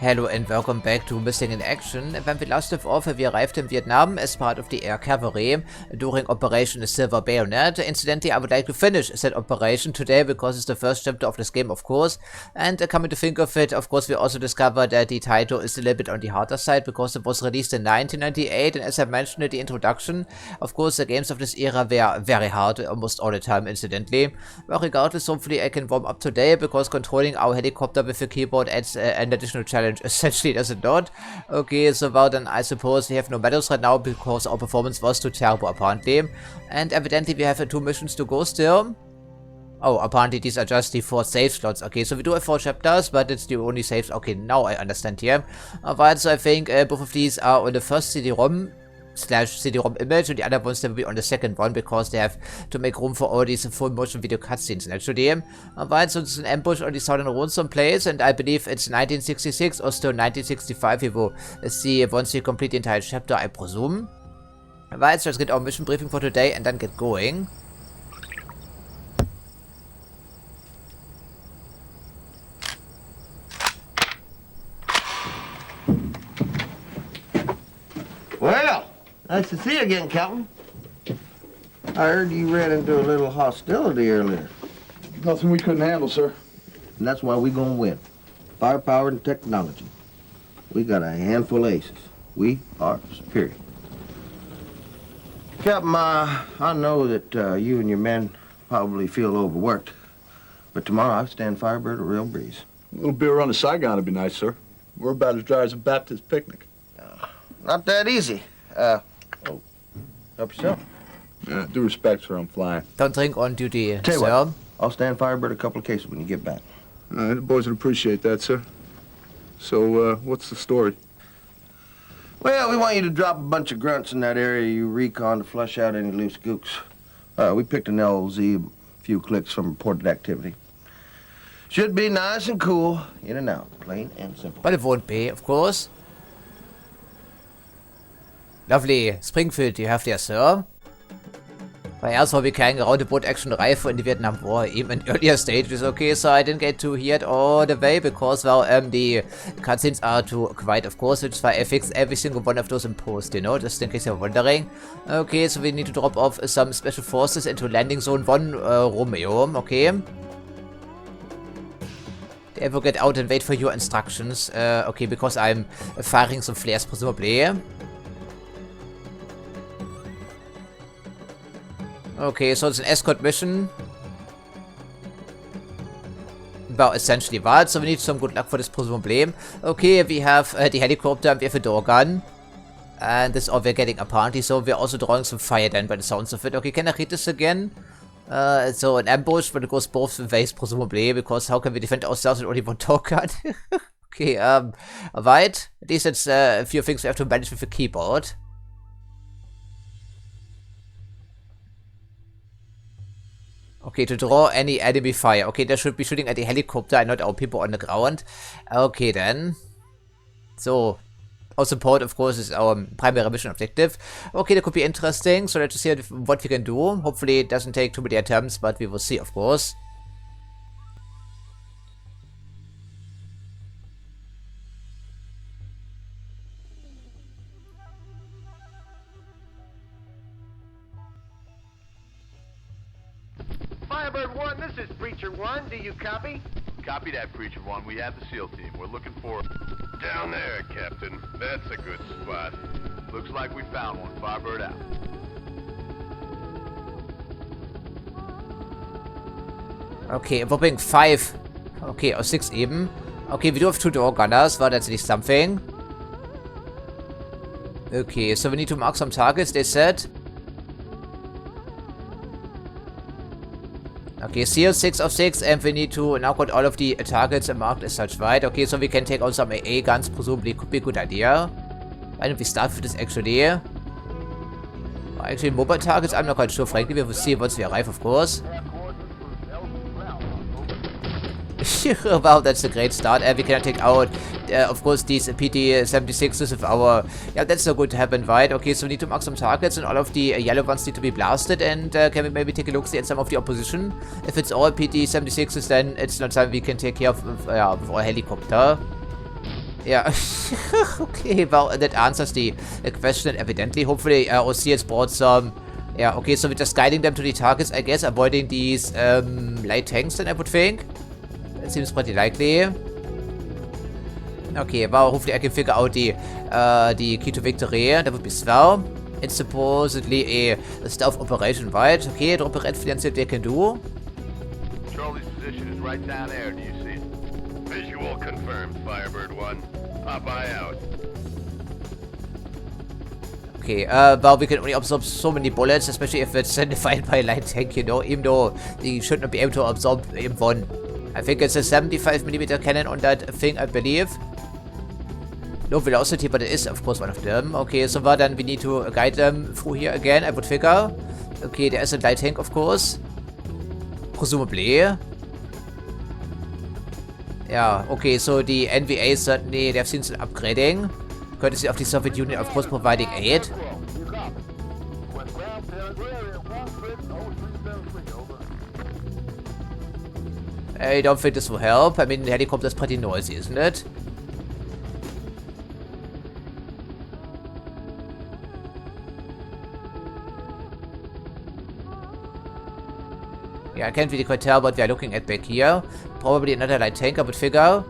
Hello and welcome back to Missing in Action. When we last left off, we arrived in Vietnam as part of the Air Cavalry during Operation Silver Bayonet. Incidentally, I would like to finish that operation today because it's the first chapter of this game, of course. And coming to think of it, of course, we also discovered that the title is a little bit on the harder side because it was released in 1998. And as I mentioned in the introduction, of course, the games of this era were very hard almost all the time, incidentally. But regardless, hopefully I can warm up today because controlling our helicopter with a keyboard adds an additional challenge. Essentially, does it not? Okay, so well then I suppose we have no medals right now because our performance was too terrible apparently. And evidently we have 2 missions to go still. Oh, apparently these are just the 4 save slots. Okay, so we do have 4 chapters, but it's the only saves. Okay, now I understand here. Alright, so I think both of these are on the first CD-ROM /CD-ROM image, and the other ones will be on the second one because they have to make room for all these full motion video cutscenes actually. Alright, so it's an ambush on the southern Ronson place, and I believe it's 1966 or still 1965 we will see once we complete the entire chapter, I presume. Alright, so let's get our mission briefing for today and then get going. Well, nice to see you again, Captain. I heard you ran into a little hostility earlier. Nothing we couldn't handle, sir. And that's why we're gonna win. Firepower and technology. We got a handful of aces. We are superior. Captain, I know that you and your men probably feel overworked, but tomorrow I stand Firebird a real breeze. A little beer on the Saigon would be nice, sir. We're about as dry as a Baptist picnic. Not that easy. Oh, help yourself. Yeah, due respect, sir, I'm flying. Don't drink on duty, Tell you sir. what, I'll stand Firebird a couple of cases when you get back. The boys would appreciate that, sir. So, what's the story? Well, we want you to drop a bunch of grunts in that area you recon to flush out any loose gooks. We picked an LZ, a few clicks from reported activity. Should be nice and cool, in and out, plain and simple. But it won't be, of course. Lovely. Springfield, you have there, sir. But yeah, so we carrying around the boat action rifle in the Vietnam War, even in earlier stages. Okay, so I didn't get to hear it all the way because, well, the cutscenes are too quiet, of course, which is why I fixed every single one of those in post, you know, just in case you're wondering. Okay, so we need to drop off some special forces into landing zone 1, Romeo, okay. They will get out and wait for your instructions, okay, because I'm firing some flares, presumably. Okay, so it's an escort mission. Well, essentially what? So we need some good luck for this presumably. Okay, we have the helicopter and we have a door gun. And this is all we're getting apparently, so we're also drawing some fire then by the sounds of it. Okay, can I read this again? So an ambush, but it goes both ways presumably, because how can we defend ourselves with only one door gun? Okay, alright. At least it's a few things we have to manage with the keyboard. Okay, to draw any enemy fire. Okay, they should be shooting at the helicopter and not our people on the ground. Okay, then. So, our support, of course, is our primary mission objective. Okay, that could be interesting. So, let's see what we can do. Hopefully, it doesn't take too many attempts, but we will see, of course. Firebird 1, this is Preacher 1. Do you copy? Copy that, Preacher 1. We have the SEAL team. We're looking for... Down there, Captain. That's a good spot. Looks like we found one. Firebird out. Okay, whopping 5. Okay, or 6 even. Okay, we do have 2 door gunners. Well, that's at least something. Okay, so we need to mark some targets, they said. Okay, seal 6 of 6, and we need to now got all of the targets marked as such, right? Okay, so we can take out some AA guns, presumably could be a good idea. Why don't we start with this actually? Actually, mobile targets, I'm not quite sure, frankly. We will see once we arrive, of course. Wow, that's a great start. We can take out, of course, these PT-76s with our... Yeah, that's not going to happen, right? Okay, so we need to mark some targets, and all of the yellow ones need to be blasted. And can we maybe take a look at some of the opposition? If it's all PT-76s, then it's not something we can take care of with our helicopter. Yeah. Okay, well, that answers the question evidently. Hopefully, Osiris brought some... Yeah, okay, so we're just guiding them to the targets, I guess, avoiding these light tanks, then I would think. That seems pretty likely. Okay, well, hopefully I can figure out the key to victory. That would be swell. It's supposedly a stealth operation, right? Okay, drop a red fence they can do. Charlie's position is right down there, do you see it? Visual confirmed, Firebird 1. Popeye out. Okay, well, we can only absorb so many bullets, especially if it's fired by a light tank, you know, even though they should not be able to absorb even one. I think it's a 75mm cannon on that thing, I believe. No velocity, but it is, of course, one of them. Okay, so well, then we need to guide them through here again, I would figure. Okay, there is a light tank, of course. Presumably. Yeah, okay, so the NVA certainly, they've seen some upgrading. Courtesy of the Soviet Union, of course, providing aid. I don't think this will help. I mean, the helicopter is pretty noisy, isn't it? Yeah, I can't really quite tell what we are looking at back here. Probably another light tank, I would figure.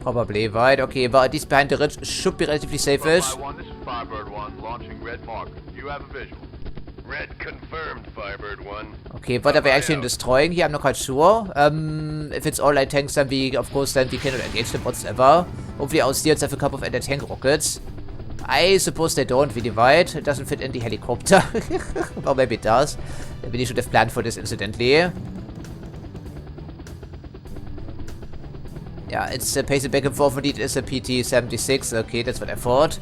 Probably, right? Okay, but at least behind the ridge should be relatively safe-ish. This is Firebird 1, launching red marker. You have a visual. Red confirmed, Firebird 1. Okay, what are we actually destroying here? I'm not quite sure. If it's all light tanks, then we, of course, then we cannot engage them whatsoever. Hopefully our steers have a couple of anti-tank rockets. I suppose they don't really, right? It doesn't fit in the helicopter. Well, maybe it does. Maybe they should have planned for this incidentally. Yeah, it's pacing back and forth. Indeed, it's a PT-76. Okay, that's what I thought.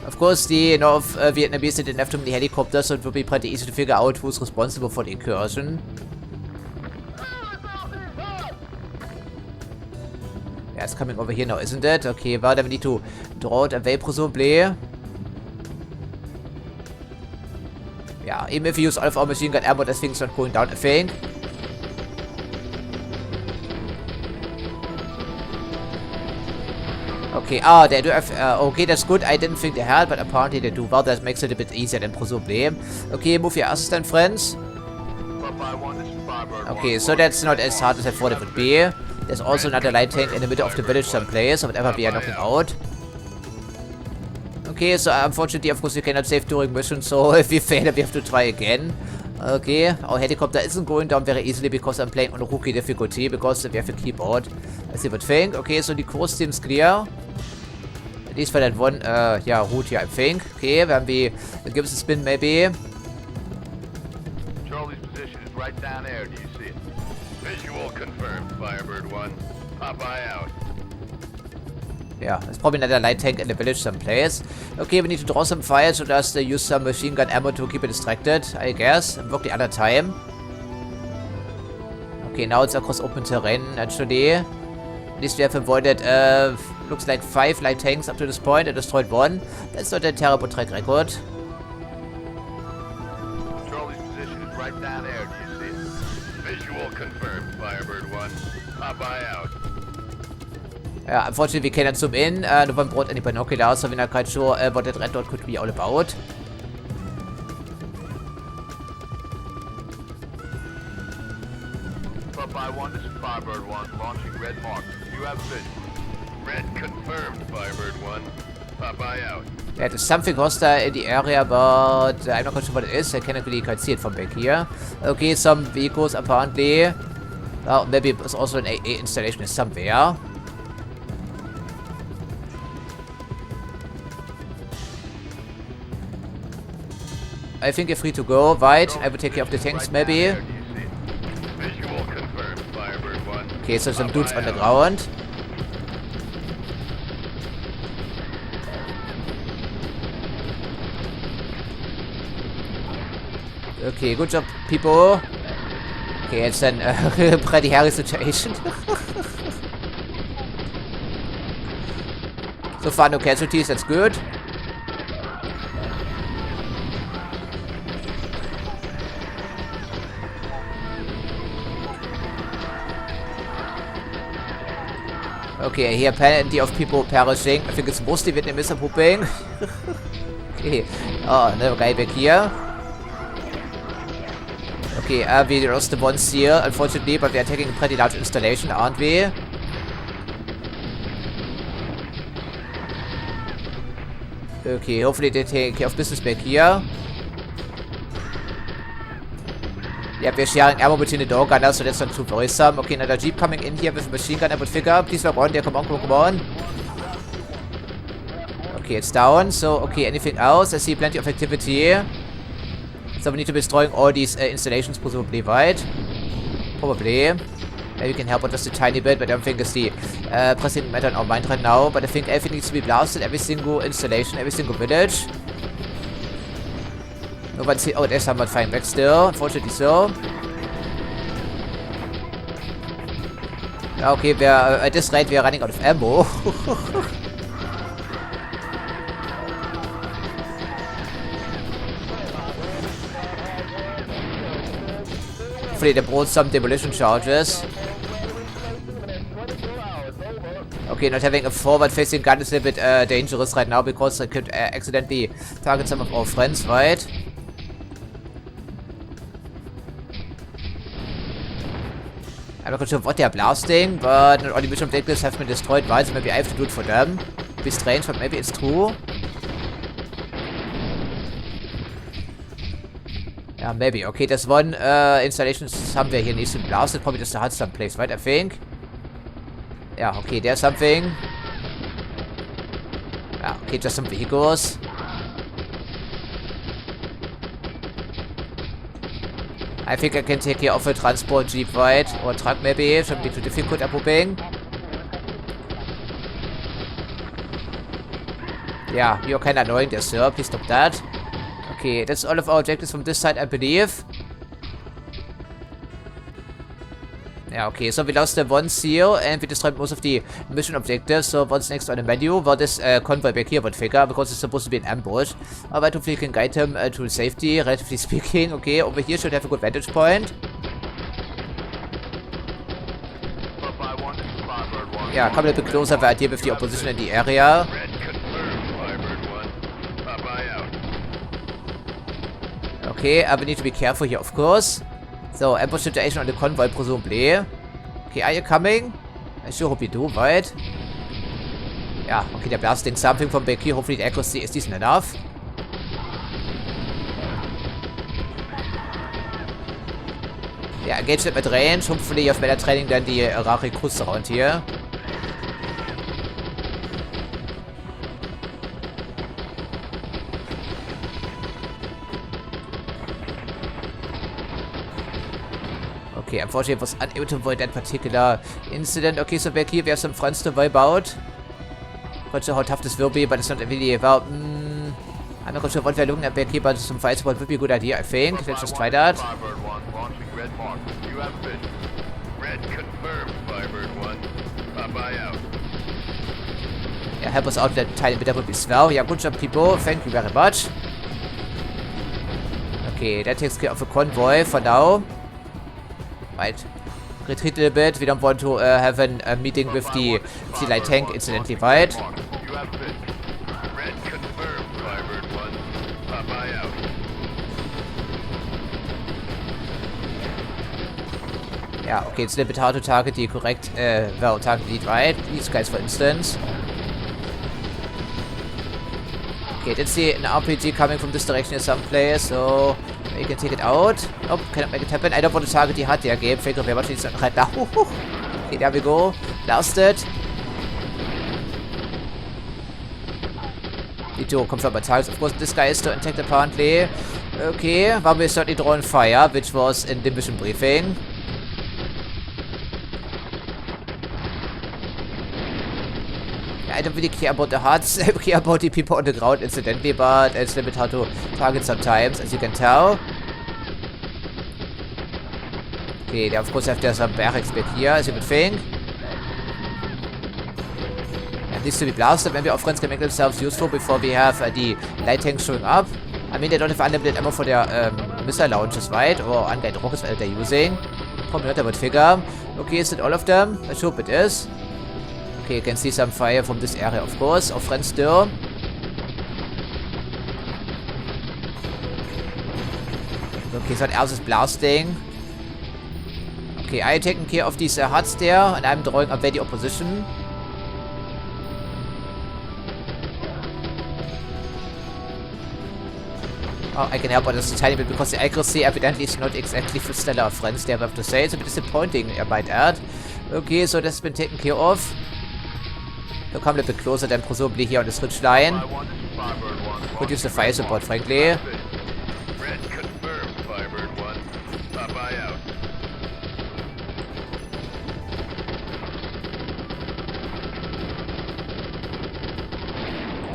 Of course, the North Vietnamese didn't have too many helicopters, so it would be pretty easy to figure out who's responsible for the incursion. Yeah, it's coming over here now, isn't it? Okay, well, then we need to draw it away, presumably. Yeah, even if we use all of our machine gun ammo, this thing's not going down, I think. Okay, they do have, okay, that's good. I didn't think they had, but apparently they do. Well, that makes it a bit easier than presumably. Okay, move your asses then, friends. Okay, so that's not as hard as I thought it would be. There's also another light tank in the middle of the village someplace, or whatever we are knocking out. Okay, so unfortunately, of course, we cannot save during missions, so if we fail, we have to try again. Okay, our helicopter isn't going down very easily because I'm playing on a rookie difficulty, because we have a keyboard, as you would think. Okay, so the course seems clear. At least for that one, yeah, route here, I think. Okay, then we give us a spin, maybe. Charlie's position is right down there, do you see it? Visual confirmed, Firebird 1. Popeye out. Yeah, there's probably another light tank in the village someplace. Okay, we need to draw some fire, so just use some machine gun ammo to keep it distracted, I guess, and work the other time. Okay, now it's across open terrain, actually. At least we have avoided, looks like 5 light tanks up to this point and destroyed 1. That's not a terrible track record. Charlie's position is right down there, do you see it? Visual confirmed, Firebird 1. Popeye out. Yeah, unfortunately, we cannot zoom in. No one brought any binoculars, so we're not quite sure what that red dot could be all about. Popeye 1, this is Firebird 1, launching red marker. You have vision. Red confirmed, Firebird 1. Popeye out. Yeah, there's something hostile in the area, but I'm not quite sure what it is. I cannot really quite see it from back here. Okay, some vehicles apparently. Well, maybe it's also an AA installation somewhere. I think you're free to go, right? I will take care of the tanks, maybe. Okay, so some dudes on the ground. Okay, good job, people. Okay, it's a pretty hairy situation. So far, no casualties, that's good. Okay, here plenty of people perishing. I think it's mostly Vietnamese are pooping. Okay. Oh, another guy back here. Okay, we lost the one seal, unfortunately, but we are taking a pretty large installation, aren't we? Okay, hopefully they take care of business back here. Yeah, we're sharing ammo between the door gunners, so that's not too worrisome. Okay, another jeep coming in here with a machine gun I would figure. Please lock on there, come on, come on, come on. Okay, it's down. So, okay, anything else? I see plenty of activity. So we need to be destroying all these installations, presumably, right? Probably. Maybe we can help out just a tiny bit, but I don't think it's the pressing matter in our mind right now. But I think everything needs to be blasted, every single installation, every single village. No one see. Oh, there's someone fighting back still. Unfortunately, so. Okay, we're at this rate, we're running out of ammo. Hopefully they brought some demolition charges. Okay, not having a forward-facing gun is a bit dangerous right now because I could accidentally target some of our friends, right? I'm not sure what they are blasting, but not all the mission objectives have been destroyed, right? So maybe I have to do it for them. Be strange, but maybe it's true. Yeah, maybe. Okay, there's one installation somewhere here needs to be blasted. Probably just a hut someplace, right? I think. Yeah, okay, there's something. Yeah, okay, just some vehicles. I think I can take care of a transport jeep, right? Or a truck, maybe. Shouldn't be too difficult, I'm hoping. Yeah, you're kind of annoying there, sir. Please stop that. Okay, that's all of our objectives from this side, I believe. Yeah, okay, so we lost the one seal and we destroyed most of the mission objectives. So what's next on the menu? Well, this convoy back here would figure because it's supposed to be an ambush. Alright, hopefully you can guide him to safety, relatively speaking. Okay, over here should have a good vantage point. Yeah, come a little bit closer, have an idea with the opposition in the area. Okay, we need to be careful here, of course. So, ambush situation on the convoy, presumably. Okay, are you coming? I sure hope you do, right? Yeah, okay, they're blasting something from back here. Hopefully the accuracy is decent enough. Yeah, engage them at range. Hopefully you have better training than the Iraqi crews around here. Okay, unfortunately I was unable to avoid that particular incident. Okay, so back here we have some fronts to wipe out. Not sure how tough this will be, but it's not really about... I'm not sure what we're looking at back here, but some fire support would be a good idea, I think. Let's just try that. Yeah, help us out that tiny bit, that would be swell. Yeah, good job, people. Thank you very much. Okay, that takes care of the convoy for now. Right. Retreat a little bit. We don't want to have a meeting with the light tank, incidentally, right? Yeah, okay, it's a little bit hard to target the correct, well, target lead, right? These guys, for instance. Okay, let's see an RPG coming from this direction someplace, so... You can take it out. Nope, cannot make it happen. I don't want to target the HUD there, game. Thank you very much. It's right now. Okay, there we go. Blasted. Need to confirm my targets. Of course, this guy is still intact apparently. Okay, well, we're certainly drawing fire, which was in the mission briefing. I don't really care about the HUDs. I care about the people on the ground, incidentally, but it's a little bit hard to target sometimes, as you can tell. Okay, they of course have there some barracks back here, as you would think. It needs to be blasted. Maybe our friends can make themselves useful before we have the light tanks showing up. I mean, they don't have unlimited ammo for their missile launches, right? Or unguided rockets that they're using. Probably not, I would figure. Okay, is it all of them? I hope it is. Okay, you can see some fire from this area, of course. Our friends still. Okay, someone else is blasting. Okay, I taking care of these huts there, and I'm drawing away the opposition. Oh, I can help out just a tiny bit because the accuracy evidently is not exactly for stellar, friends, they have to say. It's a bit disappointing, I might add. Okay, so that's been taken care of. We'll come a little bit closer than presumably here on this ridge line. Could use the fire support, frankly.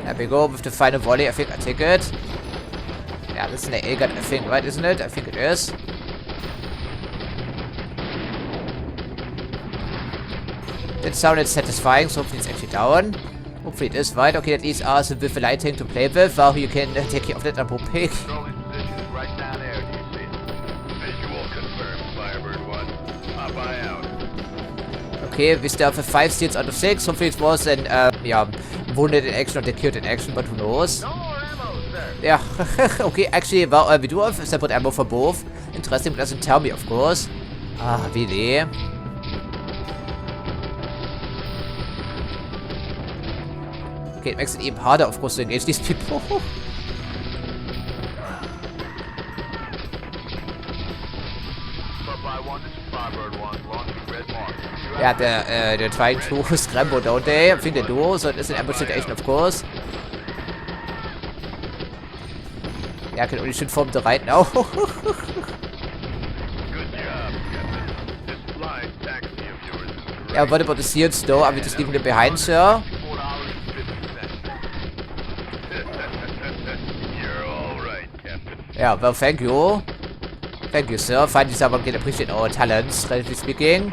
There we go with the final volley. I think I take it. Yeah, this is an AA gun, I think, right? Isn't it? I think it is. That sounded satisfying, so hopefully it's actually down. Hopefully it is, right? Okay, at least us with the lighting to play with. While you can take care of that double pick. Okay, we still have 5 steals out of 6. Hopefully it was an, yeah, wounded in action or they killed in action, but who knows? Yeah, okay, actually, well, we do have separate ammo for both. Interesting, but doesn't tell me, of course. Ah, really? Okay, it makes it even harder, of course, to engage these people. Yeah, they're trying to scramble, don't they? I think they do, so it is an ambush situation, of course. Yeah, I can only shoot from the right now. Good job, Captain. This flying taxi of yours is Yeah, what about the seals though? Are we just leaving them behind, sir? You're all right, Captain. Yeah, well, thank you. Thank you, sir. Finally, someone can appreciate our talents, relatively speaking.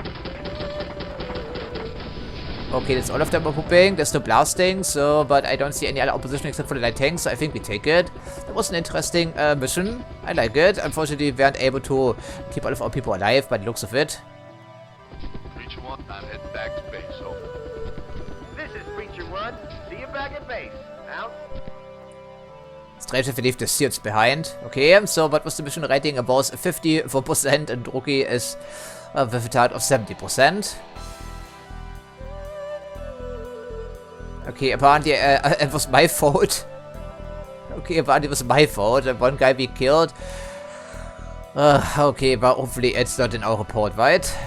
Okay, that's all of them are pooping. There's no blasting, so, but I don't see any other opposition except for the light tanks, so I think we take it. That was an interesting mission. I like it. Unfortunately, we weren't able to keep all of our people alive by the looks of it. Preacher 1, I'm heading back to base, over. This is Preacher 1. See you back at base. Out. Strange if we leave the seals behind. Okay, so what was the mission rating? About 54%, and Rookie is with a target of 70%. Okay, apparently it was my fault. Okay, apparently it was my fault. One guy we killed. Okay, but hopefully it's not in our report, right?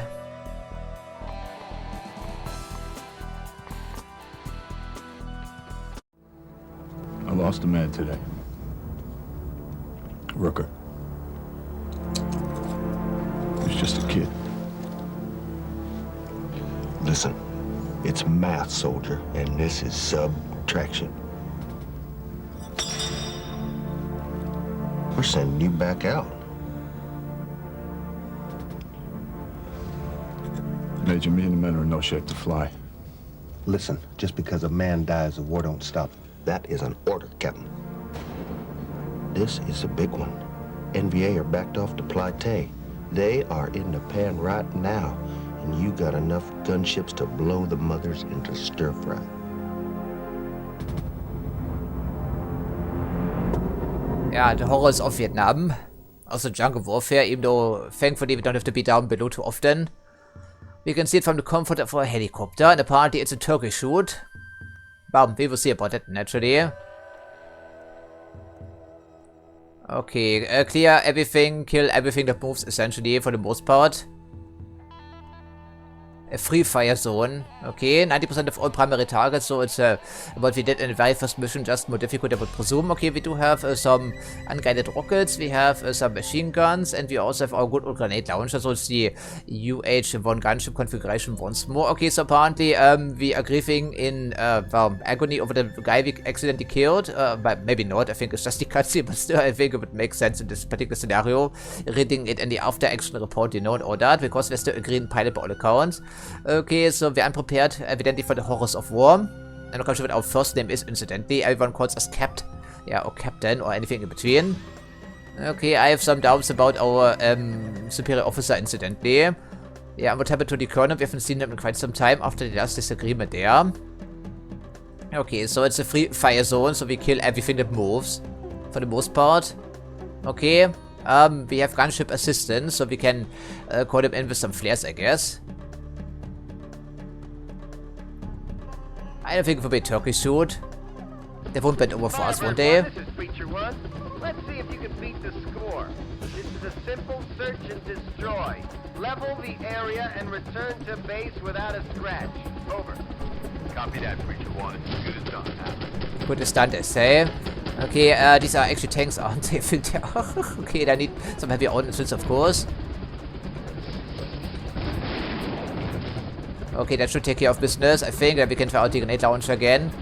I lost a man today. Rooker. He was just a kid. Listen, it's math, soldier, and this is subtraction. We're sending you back out. Major, me and the men are in no shape to fly. Listen, just because a man dies, the war don't stop. That is an order, Captain. This is a big one. NVA are backed off to Platte. They are in the pan right now, and you got enough gunships to blow the mothers into stir-fry. Yeah, the horrors of Vietnam. Also jungle warfare, even though thankfully we don't have to be down below too often. We can see it from the comfort of our helicopter, and apparently it's a Turkish shoot. Well, we will see about that naturally. Okay, clear everything, kill everything that moves essentially for the most part. A free fire zone. Okay, 90% of all primary targets, so it's what we did in the very first mission, just more difficult I would presume. Okay, we do have some unguided rockets, we have some machine guns, and we also have our good old grenade launcher, so it's the UH-1 gunship configuration once more. Okay, so apparently we are grieving in well, agony over the guy we accidentally killed, but maybe not, I think it's just the cutscene, but still I think it would make sense in this particular scenario, reading it in the after action report, you know, and all that, because we're still a green pilot by all accounts. Okay, so we're unprepared, evidently, for the horrors of war. I'm not quite sure what our first name is, incidentally. Everyone calls us Capt. Yeah, or Captain, or anything in between. Okay, I have some doubts about our superior officer, incidentally. Yeah, and what happened to the colonel? We haven't seen them in quite some time after the last disagreement there. Okay, so it's a free fire zone, so we kill everything that moves. For the most part. Okay. We have gunship assistance, so we can call them in with some flares, I guess. I don't think it will be a turkey shoot. They won't bend over for us, won't they? This is Preacher One. Let's see if you can beat the score. This is a simple search and destroy. Level the area and return to base without a scratch. Over. Copy that, Preacher One. It's as good as done. Out. Good as done, they say. Okay, these are actually tanks, aren't they? Okay, they need some heavy ordnance, of course. Okay, that should take care of business. I think that we can try out the grenade launcher again.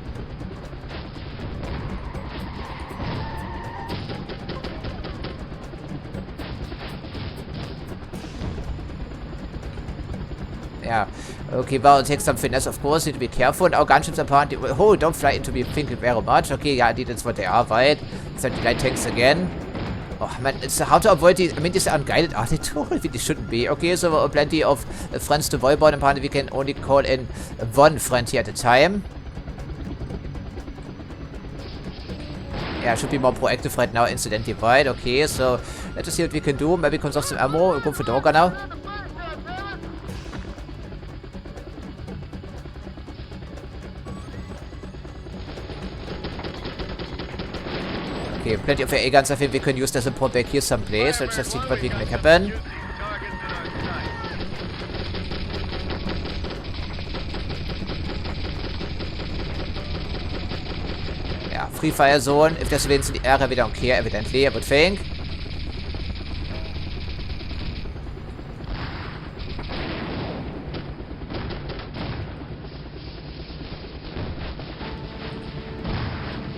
Yeah. Okay, well, it takes some finesse, of course. Need to be careful. Our gunships apparently... Oh, don't fly into me thinking very much. Okay, yeah, that's what they are, right? It's like the light tanks again. Oh, man, it's hard to avoid these... I mean, these are unguided, are they too? They shouldn't be. Okay, so plenty of friends to volley, and apparently we can only call in one friend here at a time. Yeah, should be more proactive right now, incidentally, right? Okay, so let's see what we can do. Maybe conserve some ammo. We'll go for Dogger now. Okay, plenty of AA guns. I think we can use the support back here someplace. Let's just see what we can make happen. Yeah, free fire zone. If there's civilians in the area, we don't care, evidently, I would think.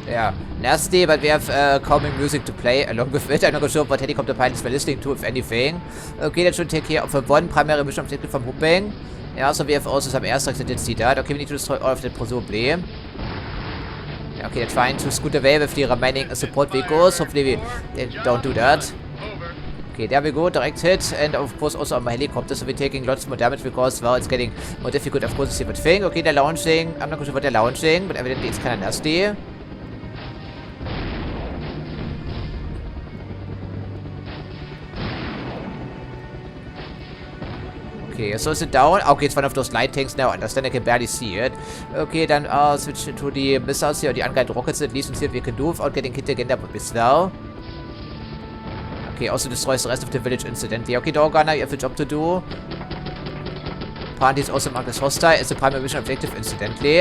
Yeah, nasty, but we have calming music to play along with it. I'm not sure what helicopter pilots were listening to, if anything. Okay, that should take care of one primary mission objective from Hooping. Yeah, so we have also some airstrikes. I did see that. Okay, we need to destroy all of that, presumably. Yeah, okay, they're trying to scoot away with the remaining support vehicles. Hopefully they don't do that. Okay, there we go, direct hit, and of course also on my helicopter, so we're taking lots more damage because, well, it's getting more difficult, of course, to see what thing. Okay, they're launching. I'm not sure what they're launching, but evidently it's kind of nasty. Okay, so is it down? Okay, it's one of those light tanks now. I understand, I can barely see it. Okay, then switch to the missiles here, or the unguided rockets at least, and see what we can do without getting hit again. That would be slow. Okay, also destroys the rest of the village incidentally. Okay, Dog Gunner, you have a job to do. Apparently it's also marked as hostile. It's a primary mission objective incidentally.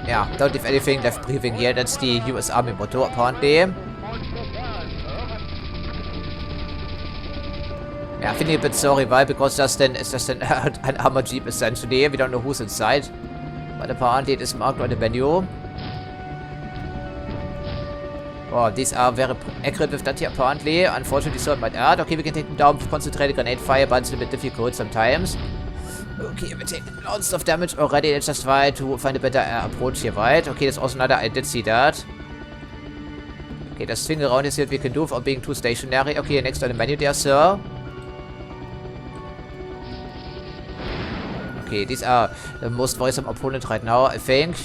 Yeah, don't leave anything left breathing here. That's the US Army motto, apparently. Yeah, I feel a bit sorry, why? Because it's just an armored jeep, essentially. We don't know who's inside. But apparently it is marked on the menu. Oh, these are very accurate with that here, apparently. Unfortunately, so might add. Okay, we can take them down with concentrated grenade fire, but it's a bit difficult sometimes. Okay, we're taking lots of damage already. Let's just try to find a better approach here, right? Okay, there's also another. I did see that. Okay, the swing around is what we can do without being too stationary. Okay, next on the menu there, sir. Okay, these are the most worrisome opponent right now, I think.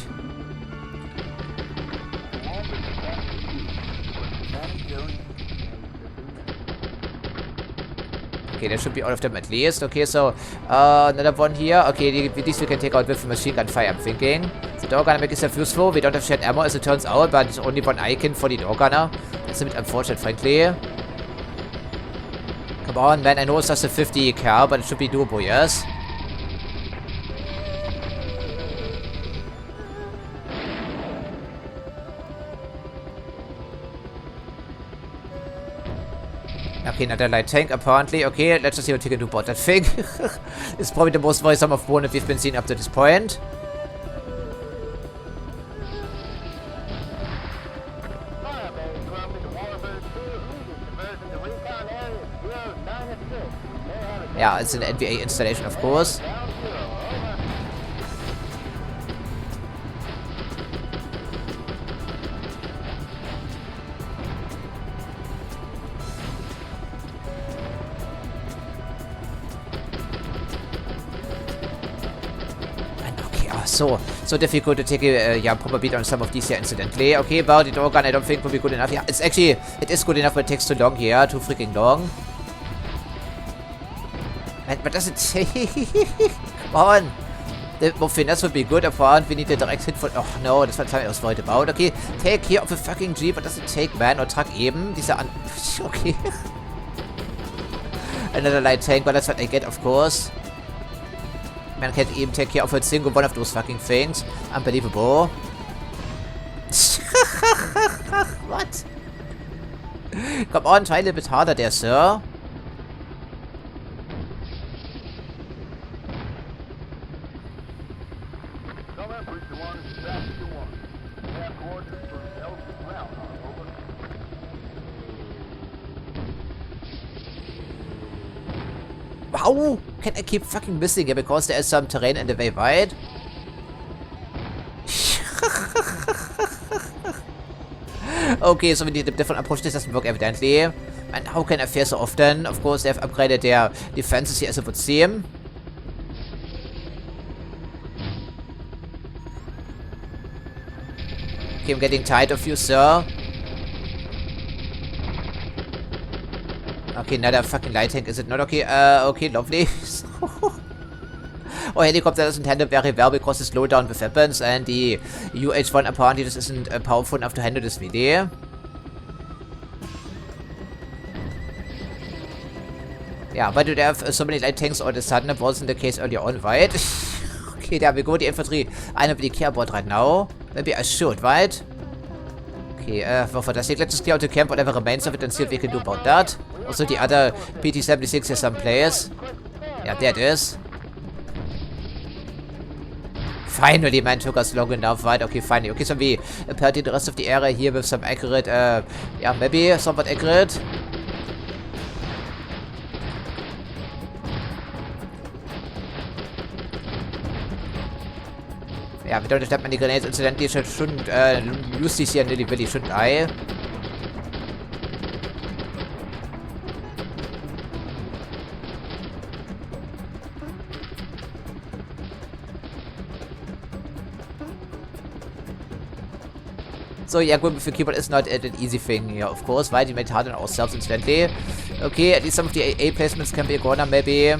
Okay, there should be all of them at least. Okay, so another one here. Okay, these we can take out with machine gun fire, I'm thinking. The door gunner makes itself useful. We don't have shared ammo as it turns out, but it's only one icon for the door gunner. That's a bit unfortunate, frankly. Come on, man. I know it's just a 50 cal, but it should be doable, yes? Okay, another light tank, apparently. Okay, let's just see what you can do about that thing. It's probably the most worrisome opponent we've been seeing up to this point. Yeah, it's an M.I.A installation, of course. so difficult to take a proper beat on some of these here incidentally. Okay, well, the door gun I don't think will be good enough. Yeah, it is good enough, but it takes too long here, too freaking long. But does it take? Come on. The finesse would be good up front. We need a direct hit for. Oh no, that's what I was worried about. Okay, take here of a fucking Jeep. What does it take, man? Or truck eben. Dieser an. Okay. Another light tank, but that's what I get, of course. Man can't even take care of a single one of those fucking things. Unbelievable. What? Come on, try a little bit harder there, sir. How can I keep fucking missing it because there is some terrain in the way, right? Okay, so we need a different approach. This doesn't work evidently. And how can I fail so often? Of course, they have upgraded their defenses here as it would seem. Okay, I'm getting tired of you, sir. Okay, another fucking light tank, is it not? Okay, okay, lovely. Oh, helicopter doesn't handle very well because it's slowed down with weapons, and the UH-1 apparently this isn't powerful enough to handle this really. Yeah, why do they have so many light tanks all of a sudden? It wasn't the case earlier on, right? Okay, there we go, the infantry. I don't really care about right now. Maybe I should, right? Okay, well, fantastic. Let's just clear out the camp, whatever remains of it, and see what we can do about that. Also, the other PT-76 has some players. Yeah, there it is. Finally, man, took us long enough, right? Okay, finally. Okay, so we party the rest of the area here with some accurate, yeah, maybe somewhat accurate. Yeah, we don't have that many grenades. Incidentally, shouldn't use these here nilly-willy, shouldn't I? So yeah, going with the keyboard is not an easy thing here, of course, right? We made it hard on ourselves incidentally. Okay, at least some of the AA placements can be a corner, maybe.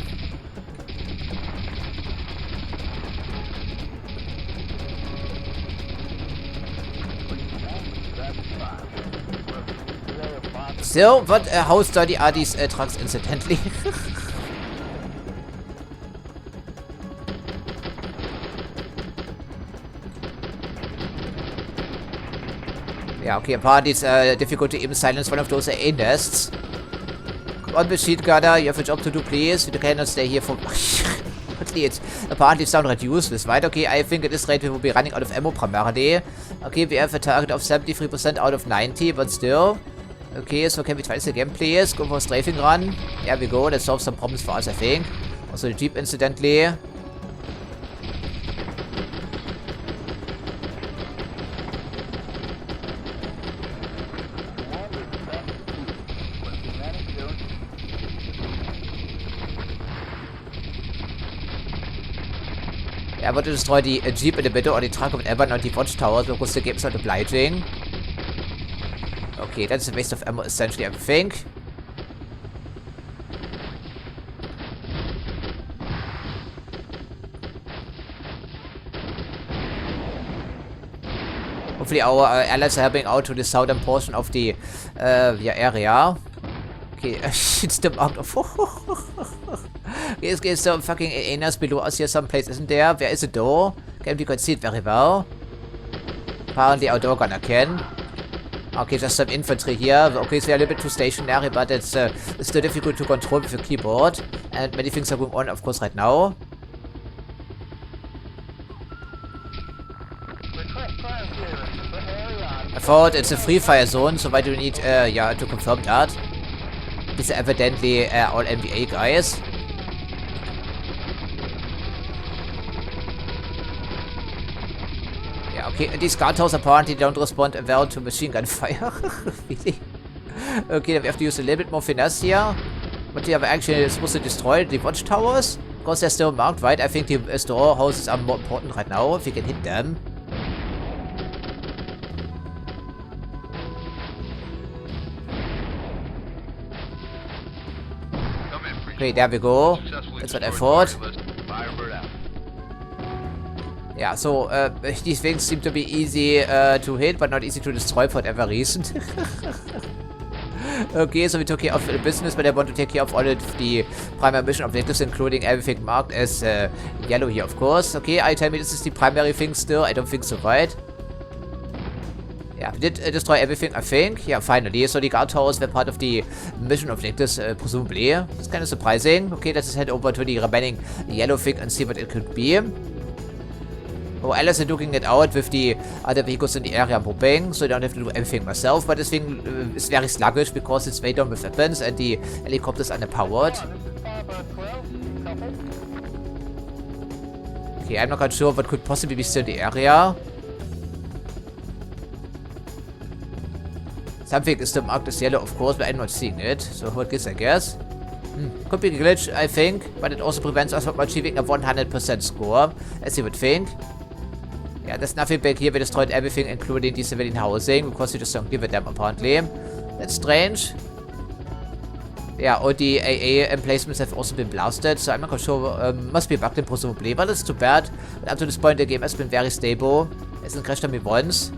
So, what, how sturdy are these trucks incidentally? Yeah, okay, apparently it's difficult to even silence one of those AA nests. Come on, machine gunner, you have a job to do, please. You cannot stay here for... Apparently it's down useless, right? Okay, I think at this rate we will be running out of ammo primarily. Okay, we have a target of 73% out of 90, but still. Okay, so can we try this again, please? Go for a strafing run. There we go, that solves some problems for us, I think. Also the Jeep, incidentally. I want to destroy the Jeep in the middle or the truck or whatever, not the watchtowers, because the game's not obliging. Okay, that's a waste of ammo, essentially, I think. Hopefully our allies are helping out to the southern portion of the yeah, area. Okay, it's the mark of... Is some fucking ANAs below us here someplace, isn't there? Where is the door? Can't we can see it very well? Apparently our door gunner can. Okay, just some infantry here. Okay, so we are a little bit too stationary, but it's still difficult to control with the keyboard. And many things are going on, of course, right now. I thought it's a free fire zone, so why do we need, yeah, to confirm that? These are evidently all M.I.A. guys. Yeah, okay, these guard towers apparently don't respond well to machine gun fire. Really? Okay, then we have to use a little bit more finesse here. But we are actually supposed to destroy the watchtowers. Because they're still marked, right? I think the storehouses are more important right now, if we can hit them. Okay, there we go. That's what I thought. Yeah, so these things seem to be easy to hit, but not easy to destroy for whatever reason. Okay, so we took care of the business, but I want to take care of all of the primary mission objectives, including everything marked as yellow here, of course. Okay, I tell me this is the primary thing still. I don't think so, right? Yeah, we did destroy everything, I think. Yeah, finally. So the guard towers were part of the mission objectives, presumably. It's kind of surprising. Okay, let's just head over to the remaining yellow thing and see what it could be. Oh, Alice is looking it out with the other vehicles in the area, I'm hoping, so I don't have to do everything myself. But this thing is very sluggish because it's weighed down with weapons and the helicopters are underpowered. Okay, I'm not quite sure what could possibly be still in the area. Something is still marked as yellow, of course, but I'm not seeing it. So what gives, I guess? Could be a glitch, I think, but it also prevents us from achieving a 100% score, as you would think. Yeah, there's nothing back here. We destroyed everything, including the civilian housing, because we just don't give a damn, apparently. That's strange. Yeah, all the AA emplacements have also been blasted, so I'm not quite sure. Must be bugged in, presumably, but it's too bad. But up to this point, the game has been very stable. It hasn't crashed on me once.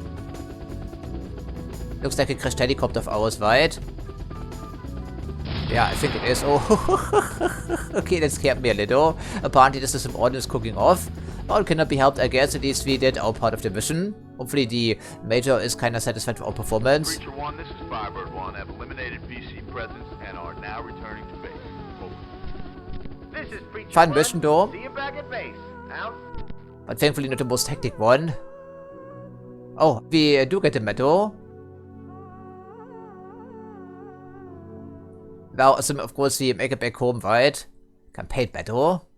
Looks like a crashed helicopter of ours, right? Yeah, I think it is. Oh, okay, that scared me a little. Apparently, this is some ordnance cooking off. All cannot be helped, I guess. At least we did our part of the mission. Hopefully, the Major is kind of satisfied with our performance. Creature 1, this is Firebird 1. Have eliminated VC presence and are now returning to base. Over. This is Preacher Fun 1. mission, though. See you back at base. Out. But thankfully, not the most hectic one. Oh, we do get the medal. Well, of course, we make it back home, right? Campaign medal.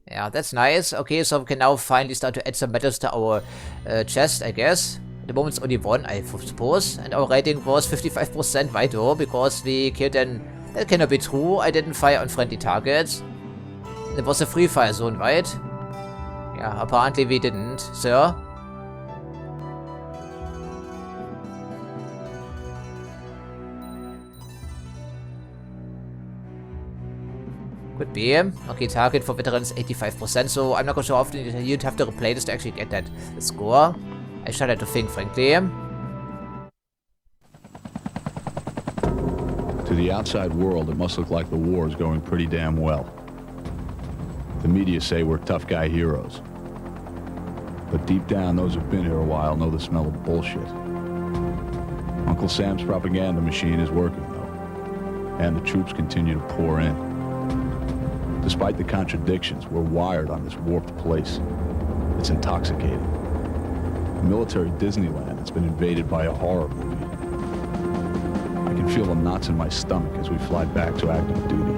Yeah, that's nice. Okay, so we can now finally start to add some medals to our chest, I guess. At the moment, it's only one, I suppose. And our rating was 55% right, though, because we killed an... That cannot be true. I didn't fire on friendly targets. It was a free fire zone, right? Yeah, apparently we didn't, sir. Could be. Okay, target for veterans 85%, so I'm not quite sure how often you'd have to replay this to actually get that score. I shudder to think, frankly. To the outside world, it must look like the war is going pretty damn well. The media say we're tough guy heroes. But deep down, those who've been here a while know the smell of bullshit. Uncle Sam's propaganda machine is working, though. And the troops continue to pour in. Despite the contradictions, we're wired on this warped place. It's intoxicating. Military Disneyland has been invaded by a horror movie. I can feel the knots in my stomach as we fly back to active duty.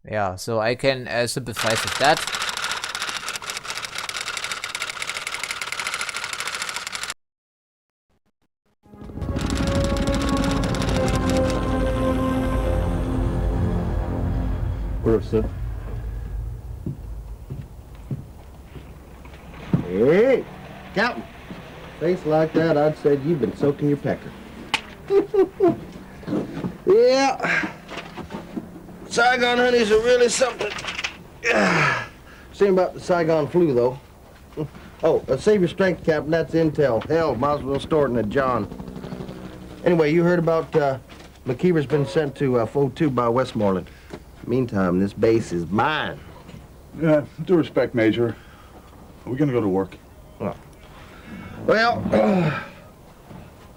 Yeah, so I can sympathize with that. Sir. Hey, Captain. Face like that, I'd say you've been soaking your pecker. Yeah. Saigon honeys are really something. Same about the Saigon flu, though. Oh, save your strength, Captain. That's intel. Hell, might as well store it in a John. Anyway, you heard about McKeever's been sent to Foe 2 by Westmoreland. Meantime, this base is mine. Yeah, due respect, Major. Are we gonna go to work? Oh. Well,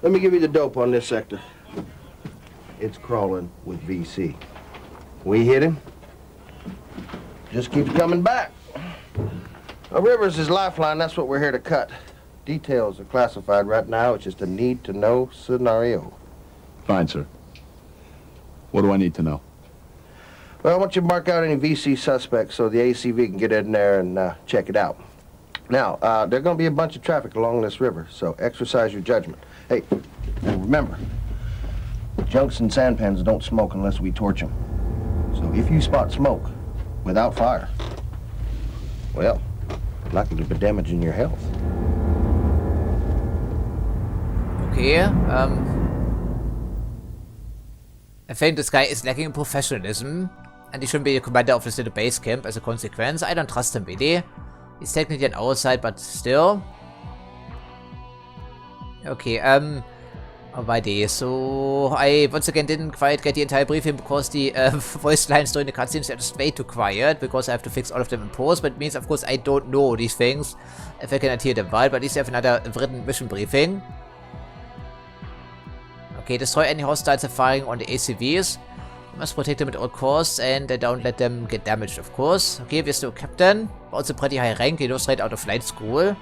let me give you the dope on this sector. It's crawling with VC. We hit him. Just keeps coming back. Rivers is lifeline. That's what we're here to cut. Details are classified right now. It's just a need-to-know scenario. Fine, sir. What do I need to know? Well, I want you to mark out any VC suspects so the ACV can get in there and check it out. Now, there's going to be a bunch of traffic along this river, so exercise your judgment. Hey, and remember, Junks and sandpans don't smoke unless we torch them. So if you spot smoke without fire, well, likely to be damaging your health. Okay, I think this guy is lacking in professionalism, and he shouldn't be the commander of this little base camp as a consequence. I don't trust him really. He's technically an outside, but still. Okay, alrighty, so I once again didn't quite get the entire briefing because the voice lines during the cutscenes are just way too quiet, because I have to fix all of them in post, but it means of course I don't know these things if I cannot hear them well, but at least I have another written mission briefing. Okay, destroy any hostiles firing on the ACVs. You must protect them at all costs and don't let them get damaged, of course. Okay, we're still captain. Also pretty high rank, you know, straight out of flight school.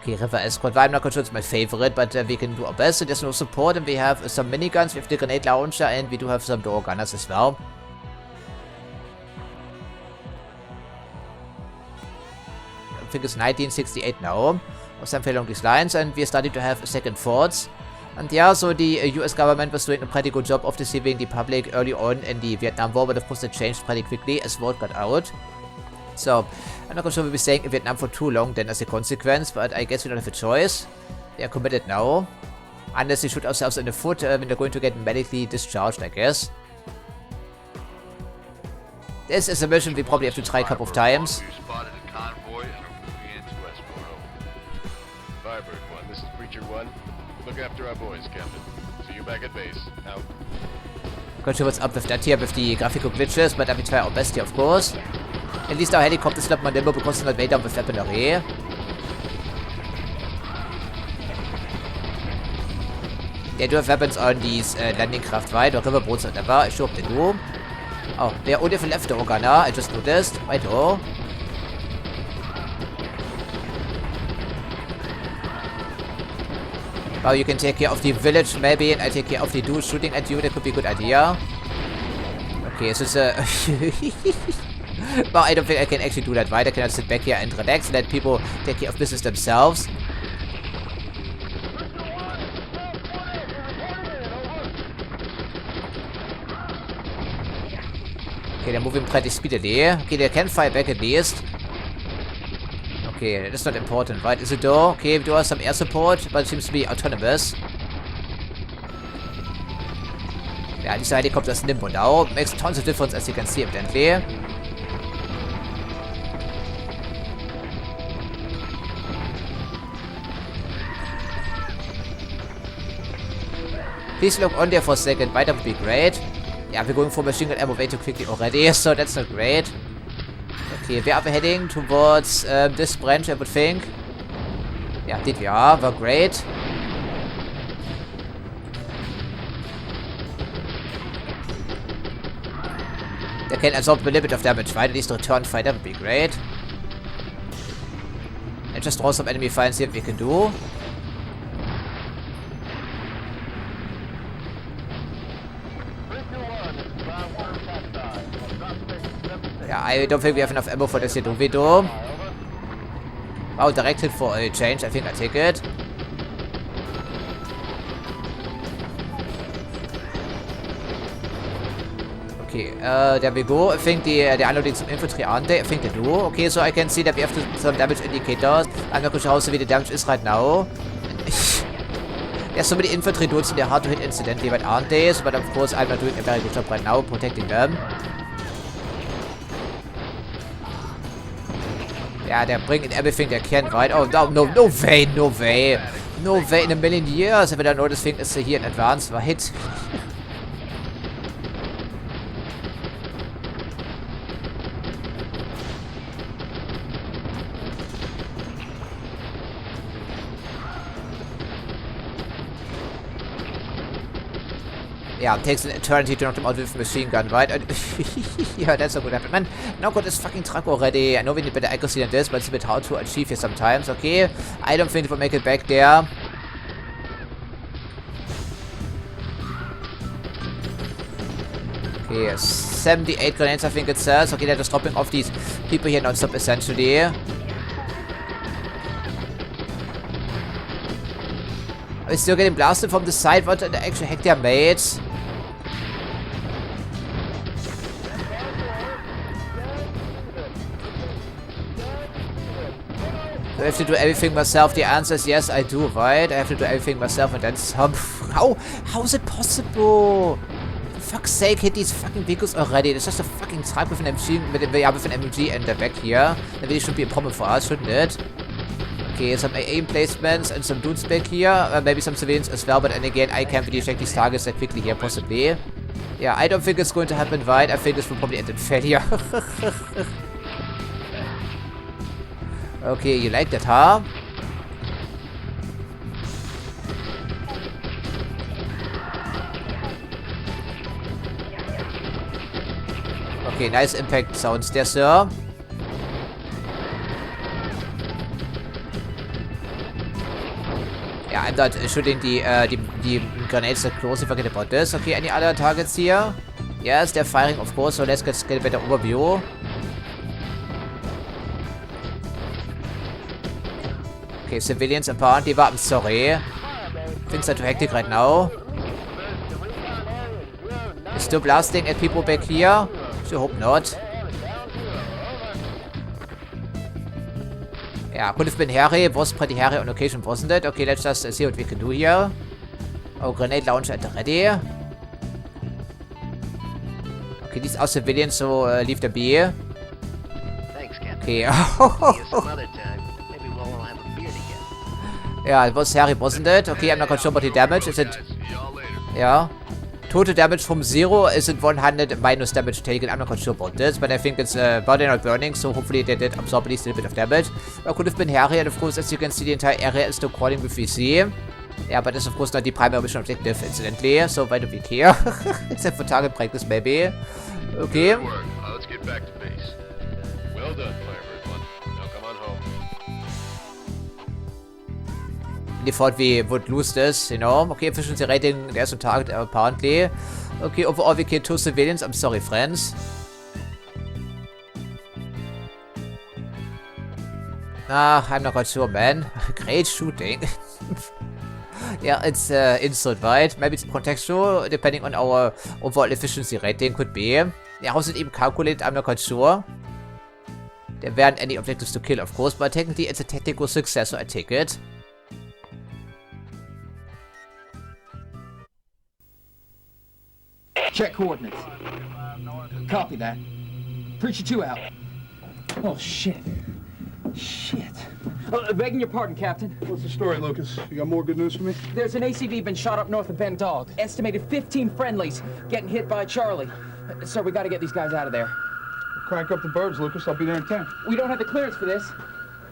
Okay, River Escort. Well, I'm not sure it's my favorite, but we can do our best. So there's no support, and we have some miniguns, we have the grenade launcher, and we do have some door gunners as well. I think it's 1968 now, or something along these lines, and we are starting to have second thoughts. And yeah, so the US government was doing a pretty good job of deceiving the public early on in the Vietnam War, but of course it changed pretty quickly as word got out. So, I'm not sure we'll be staying in Vietnam for too long then as a consequence, but I guess we don't have a choice. They are committed now. Unless they shoot ourselves in the foot when they're going to get medically discharged, I guess. This is a mission we probably have to try a couple of times. You spotted a convoy and are moving into Westboro. Firebird 1, this is Preacher 1. Look after our boys, Captain. See you back at base. Out. Not sure what's up with that here, with the graphical glitches, but we try our best here, of course. At least our helicopter is not more nimble because it's not made down with weaponry. They do have weapons on these landing craft, right? Or riverboats or whatever. I sure hope they do. Oh, they are only for left door gunner. I just noticed. Right, oh. Well, you can take care of the village maybe, and I take care of the dudes shooting at you. That could be a good idea. Okay, so it's a... Well, I don't think I can actually do that, right? I cannot sit back here and relax and let people take care of business themselves. Okay, they're moving pretty speedily. Okay, they can fire back at least. Okay, that's not important, right? Is it though? Okay, we do have some air support, but it seems to be autonomous. Yeah, this helicopter is nimble now. Makes tons of difference, as you can see, evidently. Please look on there for a second, right? That would be great. Yeah, we're going for machine gun ammo way too quickly already, so that's not great. Okay, where are we heading? Towards this branch, I would think. Yeah, did we are. We're great. They can absorb a little bit of damage, right? At least return fire, that would be great. And just draw some enemy fire and see what we can do. Yeah, I don't think we have enough ammo for this here, do we though? Wow, direct hit for a change. I think I take it. Okay, there we go. I think they're unloading some infantry, aren't they? I think they do. Okay, so I can see that we have some damage indicators. I'm not sure how severe the damage is right now. There's so many infantry dudes and they're hard to hit incidentally, but aren't they? So, but of course, I'm not doing a very good job right now protecting them. Yeah, they're bringing everything they can, right? Oh, no way, no way. No way in a million years. If I don't know this thing is here in advance, right? Yeah, it takes an eternity to knock them out with a machine gun, right? Yeah, that's not good happen. Man, now got this fucking truck already. I know we need better accuracy than this, but it's a bit hard to achieve here sometimes, okay? I don't think we'll make it back there. Okay, 78 grenades, I think it says. Okay, they're just dropping off these people here non-stop, essentially. Are we still getting blasted from the side? What the actual heck, their mates? Do I have to do everything myself? The answer is yes, I do, right? I have to do everything myself and then some... How is it possible? For fuck's sake, hit these fucking vehicles already. It's just a fucking truck with an MG, with an MG in the back here. That really should be a problem for us, shouldn't it? Okay, some aim placements and some dudes back here. Maybe some civilians as well, but then again, I can't really check these targets that quickly here, possibly. Yeah, I don't think it's going to happen, right? I think this will probably end in failure. Okay, you like that, huh? Okay, nice impact sounds there, sir. Yeah, I'm not shooting the grenades that close. Forget about this. Okay, any other targets here? Yes, they're firing, of course, so let's get a better overview. Okay, civilians apparently, but I'm sorry. Things are too hectic right now. You're still blasting at people back here? Sure hope not. Yeah, could have been hairy. It was pretty hairy on occasion, wasn't it? Okay, let's just see what we can do here. Oh, grenade launcher at the ready. Okay, these are civilians, so leave them be. Thanks, Captain. Okay. See you some other time. Maybe we'll all have a beer together. Yeah, it was hairy, wasn't it? Okay, I'm not quite sure about the damage. Is it... Yeah. Total damage from 0. Is it 100 minus damage taken? I'm not quite sure about this, but I think it's body not burning, so hopefully they did absorb at least a little bit of damage. Could have been hairy, and of course, as you can see, the entire area is still crawling with VC. Yeah, but it's of course not the primary mission objective, incidentally, so why do we care? Except for target practice, maybe. Okay. Good work. Let's get back to base. Well done, Firebird 1. Now come on home. They thought we would lose this, you know. Okay, efficiency rating, there's a target apparently. Okay, overall we killed 2 civilians. I'm sorry, friends. I'm not quite sure, man. Great shooting. Yeah, it's insult, right? Maybe it's contextual, depending on our overall efficiency rating, could be. Yeah, how's it even calculated? I'm not quite sure. There weren't any objectives to kill, of course, but technically it's a technical success, so I take it. Check coordinates. Copy that. Preacher 2 out. Oh, shit. Shit. Begging your pardon, Captain. What's the story, Lucas? You got more good news for me? There's an ACV been shot up north of Bend Dog. Estimated 15 friendlies getting hit by Charlie. Sir, we gotta get these guys out of there. Crank up the birds, Lucas. I'll be there in 10. We don't have the clearance for this.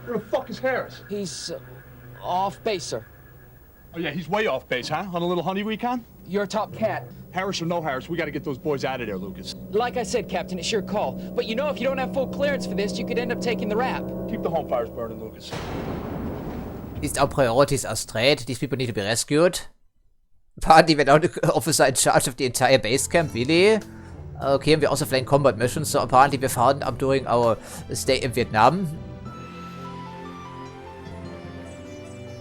Where the fuck is Harris? He's off base, sir. Oh, yeah, he's way off base, huh? On a little honey recon? Your top cat. Harris or no Harris, we gotta get those boys out of there, Lucas. Like I said, Captain, it's your call. But you know, if you don't have full clearance for this, you could end up taking the rap. Keep the home fires burning, Lucas. These our priorities are straight. These people need to be rescued. Apparently, we're now the officer in charge of the entire base camp, really? Okay, and we're also flying combat missions, so apparently we found up during our stay in Vietnam.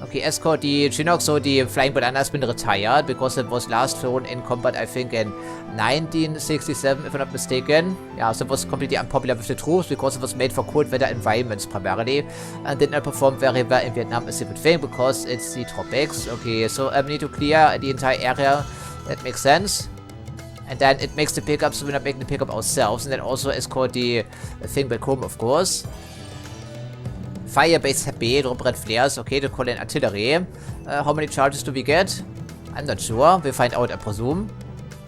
Okay, escort the Chinook, so the Flying Banana has been retired because it was last flown in combat, I think, in 1967, if I'm not mistaken. Yeah, so it was completely unpopular with the troops because it was made for cold weather environments primarily and did not perform very well in Vietnam, as you would think, because it's the tropics. Okay, so we need to clear the entire area. That makes sense. And then it makes the pickup, so we're not making the pickup ourselves, and then also escort the thing back home, of course. Firebase happy, drop red flares. Okay, to call in artillery. How many charges do we get? I'm not sure. We'll find out, I presume.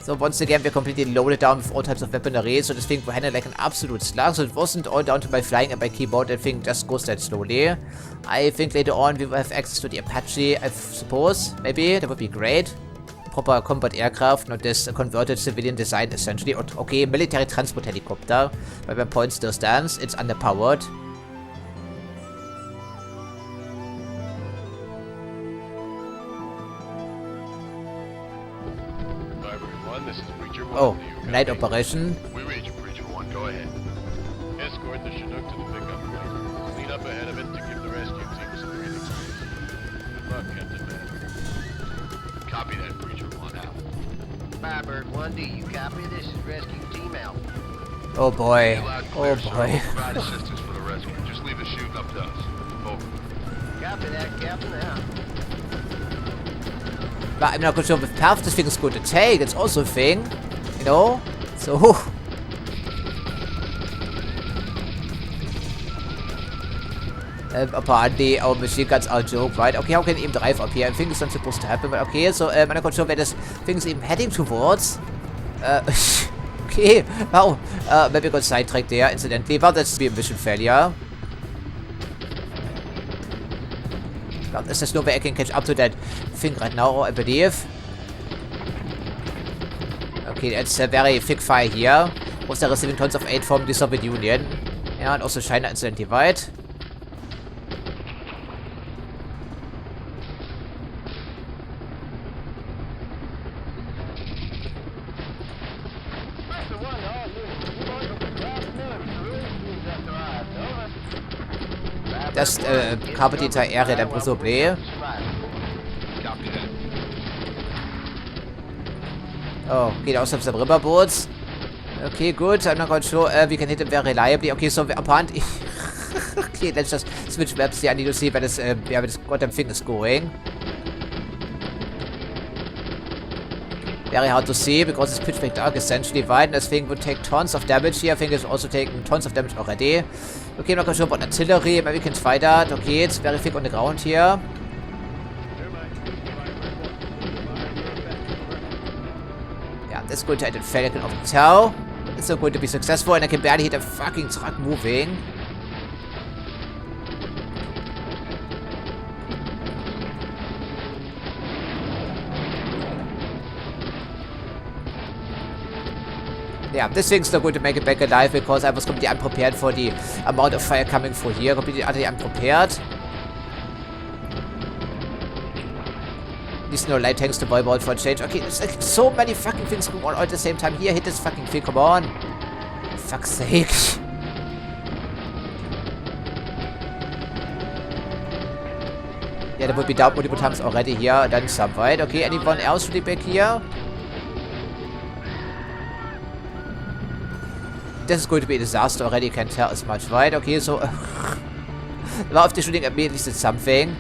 So once again, we're completely loaded down with all types of weaponry, so this thing will handle like an absolute slug. So it wasn't all down to my flying and my keyboard. That thing just goes that slowly. I think later on we will have access to the Apache, I suppose. Maybe. That would be great. Proper combat aircraft, not this converted civilian design, essentially. Okay, military transport helicopter. But my point still stands. It's underpowered. This is Breacher 1. Oh, night operation. We read you, Breacher 1. Go ahead. Escort the Chinook to the pickup point. Clean up ahead of it to give the rescue team some breathing space. Good luck, Captain Man. Copy that, Preacher 1 out. Firebird 1, do you copy? This is rescue team out. Oh boy. Loud and Oh clear, sir. boy. We'll provide assistance for the rescue. Just leave the shooting up to us. Over. Copy that, Captain, out. But I'm not quite sure if path this thing is going to take. It's also a thing. You know? So. Apparently our machine guns are a joke, right? Okay, how can it even drive up here? I think it's not supposed to happen, but okay, so I'm not quite sure where this thing is even heading towards. Okay, wow. Maybe I got sidetracked there, incidentally. Well, that's be a mission failure. Well, there's no way I can catch up to that thing right now, I believe. Okay, it's a very thick fire here. Also receiving tons of aid from the Soviet Union. Yeah, and also China, incidentally, right? Das Kapitän Air der Possible. Copy that. Oh, geht aus dem Riverboot. Okay, good. I'm not quite sure we can hit him very reliably. Okay, so apparently. Okay, let's just switch maps here. I need to see where this goddamn thing is going. Very hard to see because it's pitch black dark essentially, right? And this thing would take tons of damage here. I think it's also taking tons of damage already. Okay, I'm not quite sure about artillery. Maybe we can try that. Okay, it's very thick on the ground here. Yeah, that's going to end in failure. I can often tell. It's not going to be successful, and I can barely hit a fucking truck moving. Yeah, this thing's not going to make it back alive because I was completely unprepared for the amount of fire coming through here. Completely utterly unprepared. There's no light tanks to wipe out for a change. Okay, there's like so many fucking things going on all at the same time. Here, hit this fucking thing. Come on. For fuck's sake. Yeah, there would be down multiple times already here. Then some, right? Okay, anyone else really back here? This is going to be a disaster already, you can tell as much, right? Okay, so... well, if they're shooting at me, at least it's something.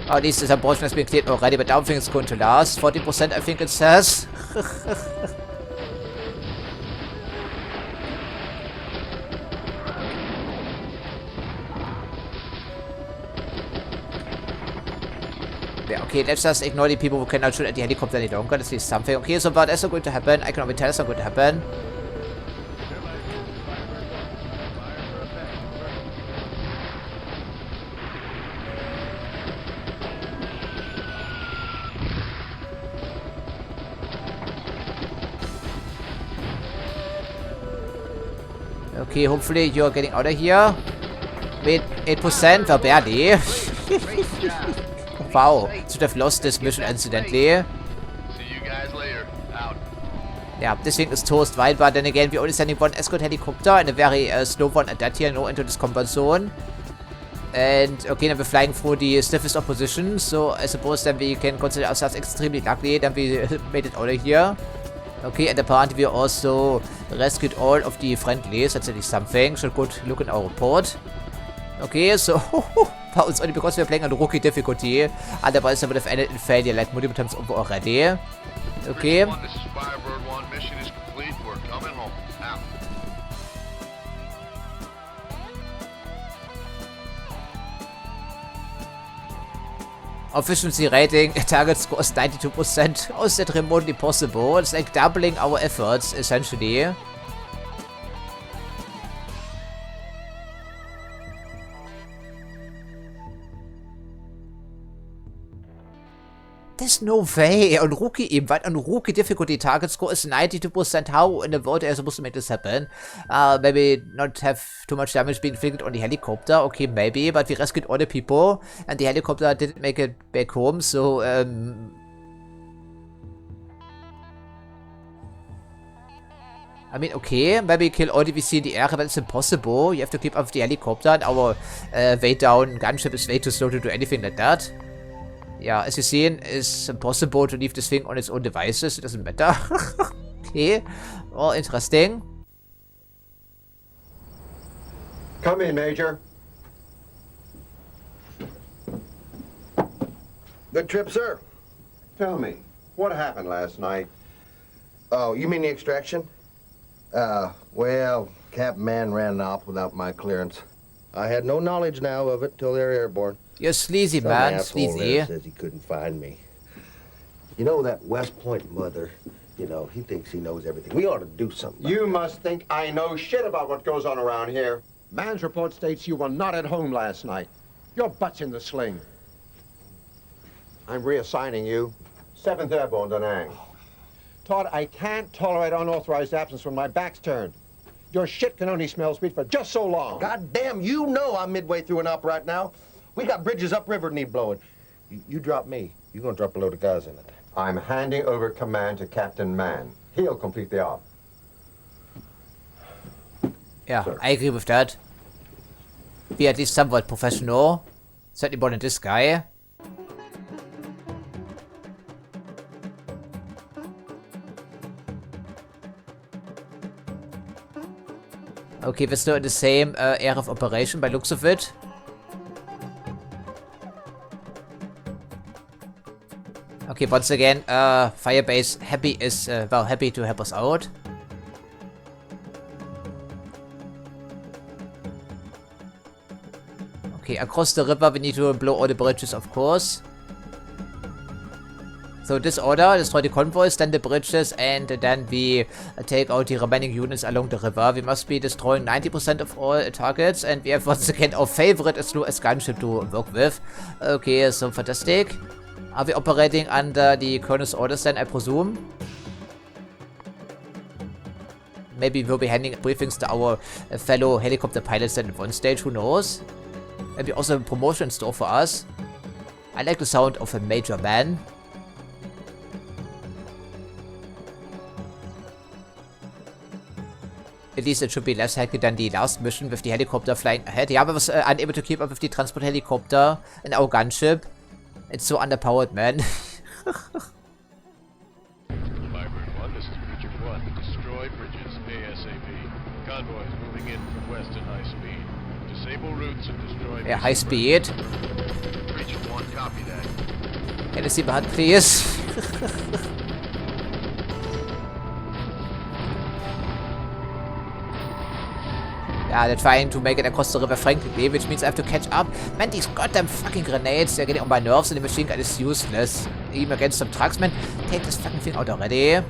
Oh, at least this abortion has been cleared already, but I don't think it's going to last. 40% I think it says. Yeah, okay, let's just ignore the people who cannot shoot at the helicopter any longer. That's at least something. Okay, so but that's not going to happen. I can already tell it's not going to happen. Okay, hopefully you're getting out of here. With 8%, well, barely. Wow, should have lost this mission incidentally. See you guys later. Out. Yeah, this thing is toast, right? But then again, we're only sending one escort helicopter and a very slow one at that here, no, into this combat zone. And okay, now we're flying through the stiffest opposition, so I suppose then we can consider ourselves extremely lucky that we made it out of here. Okay, and apparently we also rescued all of the friendlies. That's at least something. Should go look in our report. Okay, so well, it's only because we're playing on rookie difficulty. Otherwise, I would have ended in failure like multiple times over already. Okay. This is Firebird 1. Mission is complete. We're coming home. Out. Efficiency rating, target score is 92%. How is that remotely possible? It's like doubling our efforts, essentially. There's no way. On rookie even, but on rookie difficulty target score is 92%. How in the world are you supposed to make this happen? Maybe not have too much damage being inflicted on the helicopter. Okay, maybe, but we rescued all the people, and the helicopter didn't make it back home, so, I mean, okay, maybe kill all the VC in the air, but it's impossible. You have to keep up with the helicopter, and our way down gunship is way too slow to do anything like that. Yeah, as you see, it's impossible to leave this thing on its own devices. It doesn't matter. Okay, well, interesting. Come in, Major. Good trip, sir. Tell me, what happened last night? Oh, you mean the extraction? Well, Captain Man ran off without my clearance. I had no knowledge now of it till they're airborne. You're sleazy, Some man. asshole Sleazy. there says he couldn't find me. You know, that West Point mother, you know, he thinks he knows everything. We ought to do something. You must think I know shit about what goes on around here. Man's report states you were not at home last night. Your butt's in the sling. I'm reassigning you. 7th Airborne, Da Nang. Todd, I can't tolerate unauthorized absence when my back's turned. Your shit can only smell sweet for just so long. God damn, you know I'm midway through an op right now. We got bridges upriver need blowing. You drop me, you're gonna drop a load of guys in it. I'm handing over command to Captain Man. He'll complete the op. Yeah, Sir. I agree with that. Be at least somewhat professional. Certainly more than this guy. Okay, we're still in the same area of operation by looks of it. Okay, once again, Firebase happy to help us out. Okay, across the river we need to blow all the bridges, of course. So this order, destroy the convoys, then the bridges, and then we take out the remaining units along the river. We must be destroying 90% of all targets, and we have once again our favorite as low as gunship to work with. Okay, so fantastic. Are we operating under the Colonel's orders then, I presume? Maybe we'll be handing briefings to our fellow helicopter pilots then at one stage, who knows? Maybe also a promotion in store for us. I like the sound of a major man. At least it should be less hectic than the last mission with the helicopter flying ahead. Yeah, I was unable to keep up with the transport helicopter and our gunship. It's so underpowered, man. Firebird 1, this is Creature 1. Destroy bridges ASAP. Convoys moving in from west at high speed. Disable routes and destroy... Yeah, high speed. Creature 1, copy that. Can I see behind, please? Yeah, they're trying to make it across the river frankly, which means I have to catch up. Man, these goddamn fucking grenades, they're getting on my nerves, and the machine gun is useless. Even against some trucks, man. Take this fucking thing out already.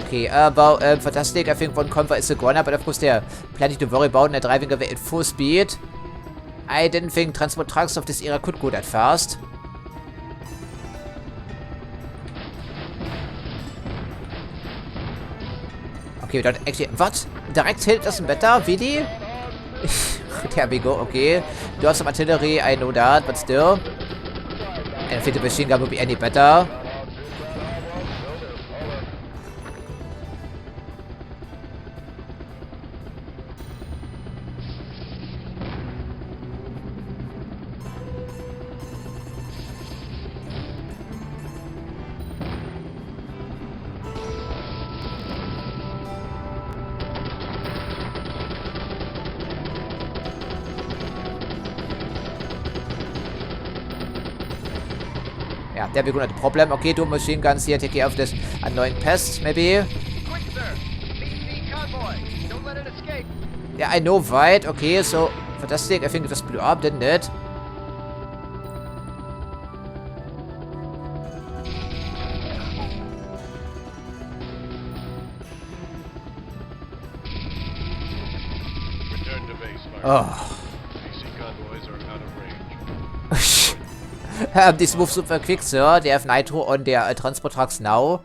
Okay, well, fantastic. I think one convoy is a goner, but of course they're plenty to worry about and they're driving away at full speed. I didn't think transport trucks of this era could go that fast. Okay, we don't actually... What? Direct hit doesn't matter? Really? There we go, okay. Do have some artillery, I know that, but still. I don't think the machine gun would be any better. Yeah, there we go, not a problem. Okay, two machine guns here, take care of this annoying pest, maybe. Quick, sir. BC convoy. Don't let it escape. Yeah, I know, right? Okay, so fantastic. I think it just blew up, didn't it? Oh. This move super quick, sir. They have nitro on their transport trucks now.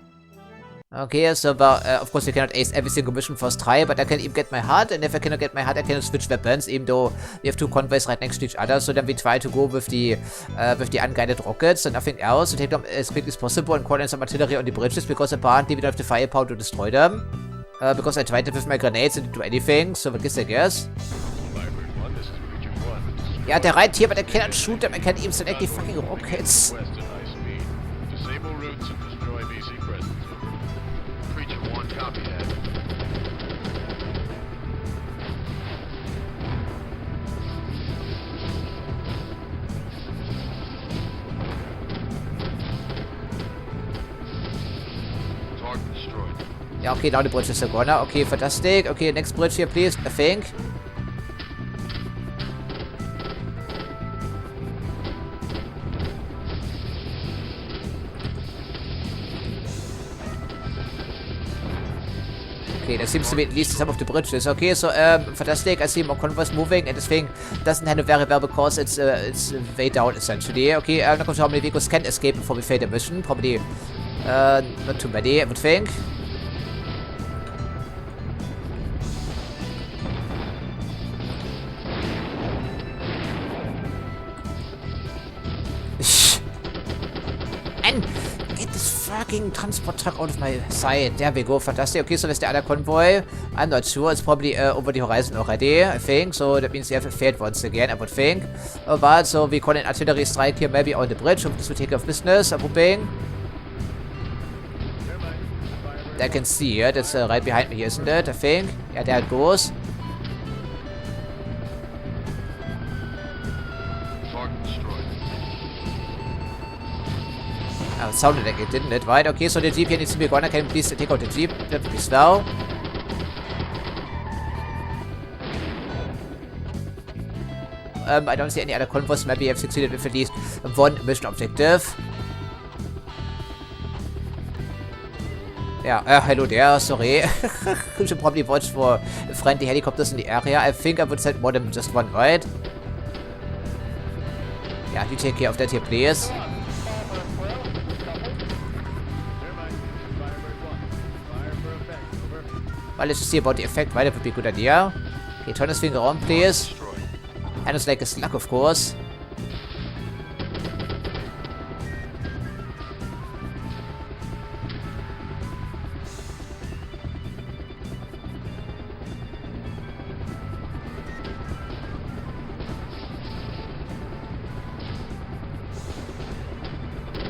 Okay, so of course we cannot ace every single mission first try, but I can even get my heart, and if I cannot get my heart, I can switch weapons, even though we have two convoys right next to each other. So then we try to go with the unguided rockets and nothing else to take them as quick as possible and call in some artillery on the bridges, because apparently we don't have the firepower to destroy them. Because I tried it with my grenades and didn't do anything, so what I guess. Yeah, they're right here, but I cannot shoot them. I can't even select the fucking rockets. Yeah, okay, now the bridge is gone. Okay, fantastic. Okay, next bridge here, please, I think. Okay, that seems to be at least some of the bridges. Okay, so fantastic. I see more convoys moving, and this thing doesn't handle very well because it's way down essentially. Okay, I'm not going to how many vehicles can escape before we fail the mission. Probably not too many, I would think. And get this fucking transport truck out of my sight. There we go. Fantastic. Okay, so that's the other convoy. I'm not sure. It's probably over the horizon already, I think. So that means we have failed once again, I would think. But so we call an artillery strike here, maybe on the bridge. Hope this will take care of business, I'm hoping. I can see it. It's right behind me, isn't it? I think. Yeah, there it goes. Oh, it sounded like it, didn't it? Right, okay, so the Jeep here needs to be gone. Can you please take out the Jeep? That would be swell. I don't see any other convoys. Maybe I've succeeded with at least one mission objective. Yeah, hello there, sorry. You should probably watch for friendly helicopters in the area. I think I would send more than just one, right? Yeah, you take care of that here, please. Well, let's just see about the effect, right? That would be a good idea. Okay, turn this thing around, please. And it's like a slug, of course.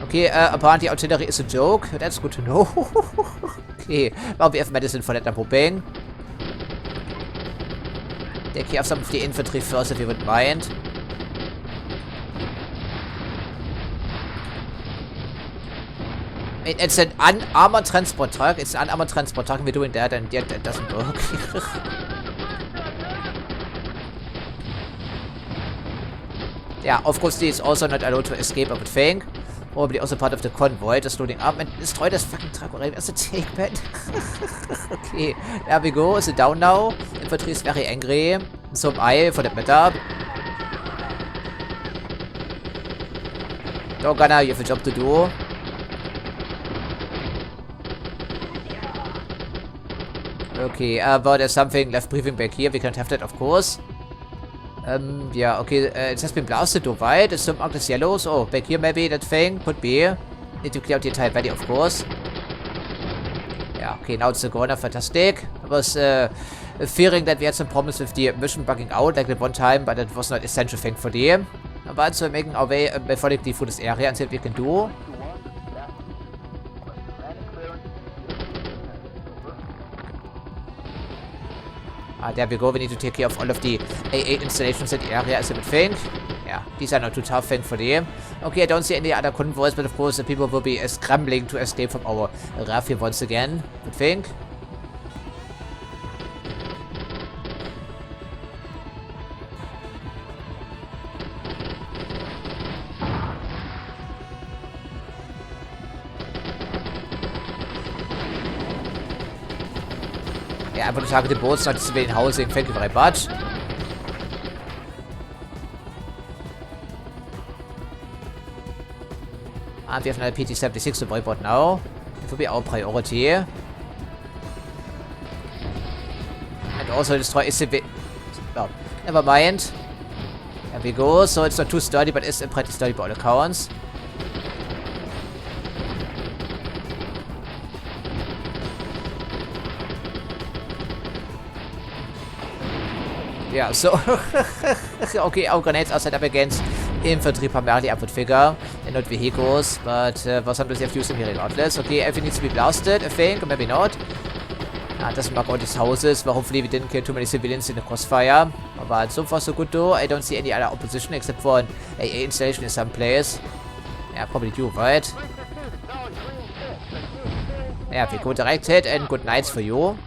Okay, apparently artillery is a joke. That's good to know. Okay, well, we have medicine for that, I'm hoping. Take care of some of the infantry first, if you wouldn't mind. It's an unarmored transport truck. It's an unarmored transport truck, and we're doing that, and yet that doesn't work. Yeah, of course, he is also not allowed to escape, I would think. Probably also part of the convoy, just loading up and destroy this fucking truck already. That's a take, man. Okay, there we go. Is it down now? Infantry is very angry. So am I, for that matter. No, Gunner, you have a job to do. Okay, but there's something left breathing back here. We can't have that, of course. Yeah, okay, it has been blasted too wide. It's some marked as yellows. Oh, back here maybe, that thing. Could be. Need to clear out the entire valley, of course. Yeah, okay, now it's a corner. Fantastic. I was fearing that we had some problems with the mission bugging out like that one time, but it was not essential, thankfully. But so making our way methodically through this area and see what we can do. There we go. We need to take care of all of the AA installations in the area, as I would think. Yeah, these are not too tough, thankfully. Okay, I don't see any other convoys, but of course the people will be scrambling to escape from our RAF here once again, I would think. Yeah, I want to target the boats, not the civilian housing. Thank you very much. And we have another PT-76 to worry about now. It will be our priority. And also destroy civil... Oh, never mind. There we go. So it's not too sturdy, but it's pretty sturdy by all accounts. Yeah, so... okay, our grenades are set up against infantry primarily up with figure and not vehicles, but for some reason they have used them here regardless. Okay, everything needs to be blasted, I think, or maybe not. It doesn't mark all these houses, but hopefully we didn't kill too many civilians in the crossfire. But so far so good though. I don't see any other opposition except for an AA installation in some place. Yeah, probably you, right? Yeah, we go direct hit and good nights for you.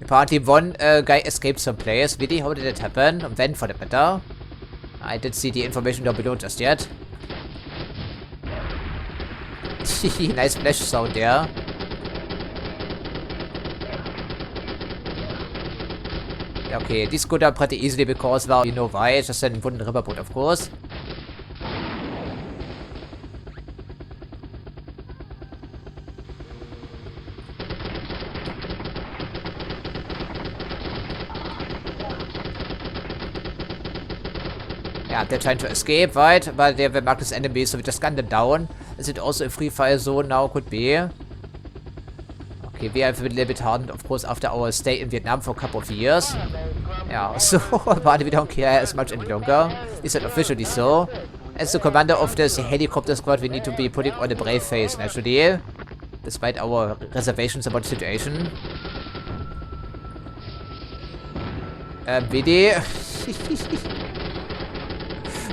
Apparently one guy escaped someplace. Really? How did it happen? And when, for the matter? I didn't see the information down below just yet. Nice flash sound there. Okay, these go down pretty easily because, well, you know why. It's just a wooden riverboat, of course. Yeah, they're trying to escape, right? But they were marked as enemies, so we just gunned them down. Is it also a free fire zone now? Could be. Okay, we have a little bit hardened, of course, after our stay in Vietnam for a couple of years. Yeah, so but we don't care as much any longer. Is it officially so? As the commander of this helicopter squad, we need to be putting on a brave face, naturally. Despite our reservations about the situation. BD.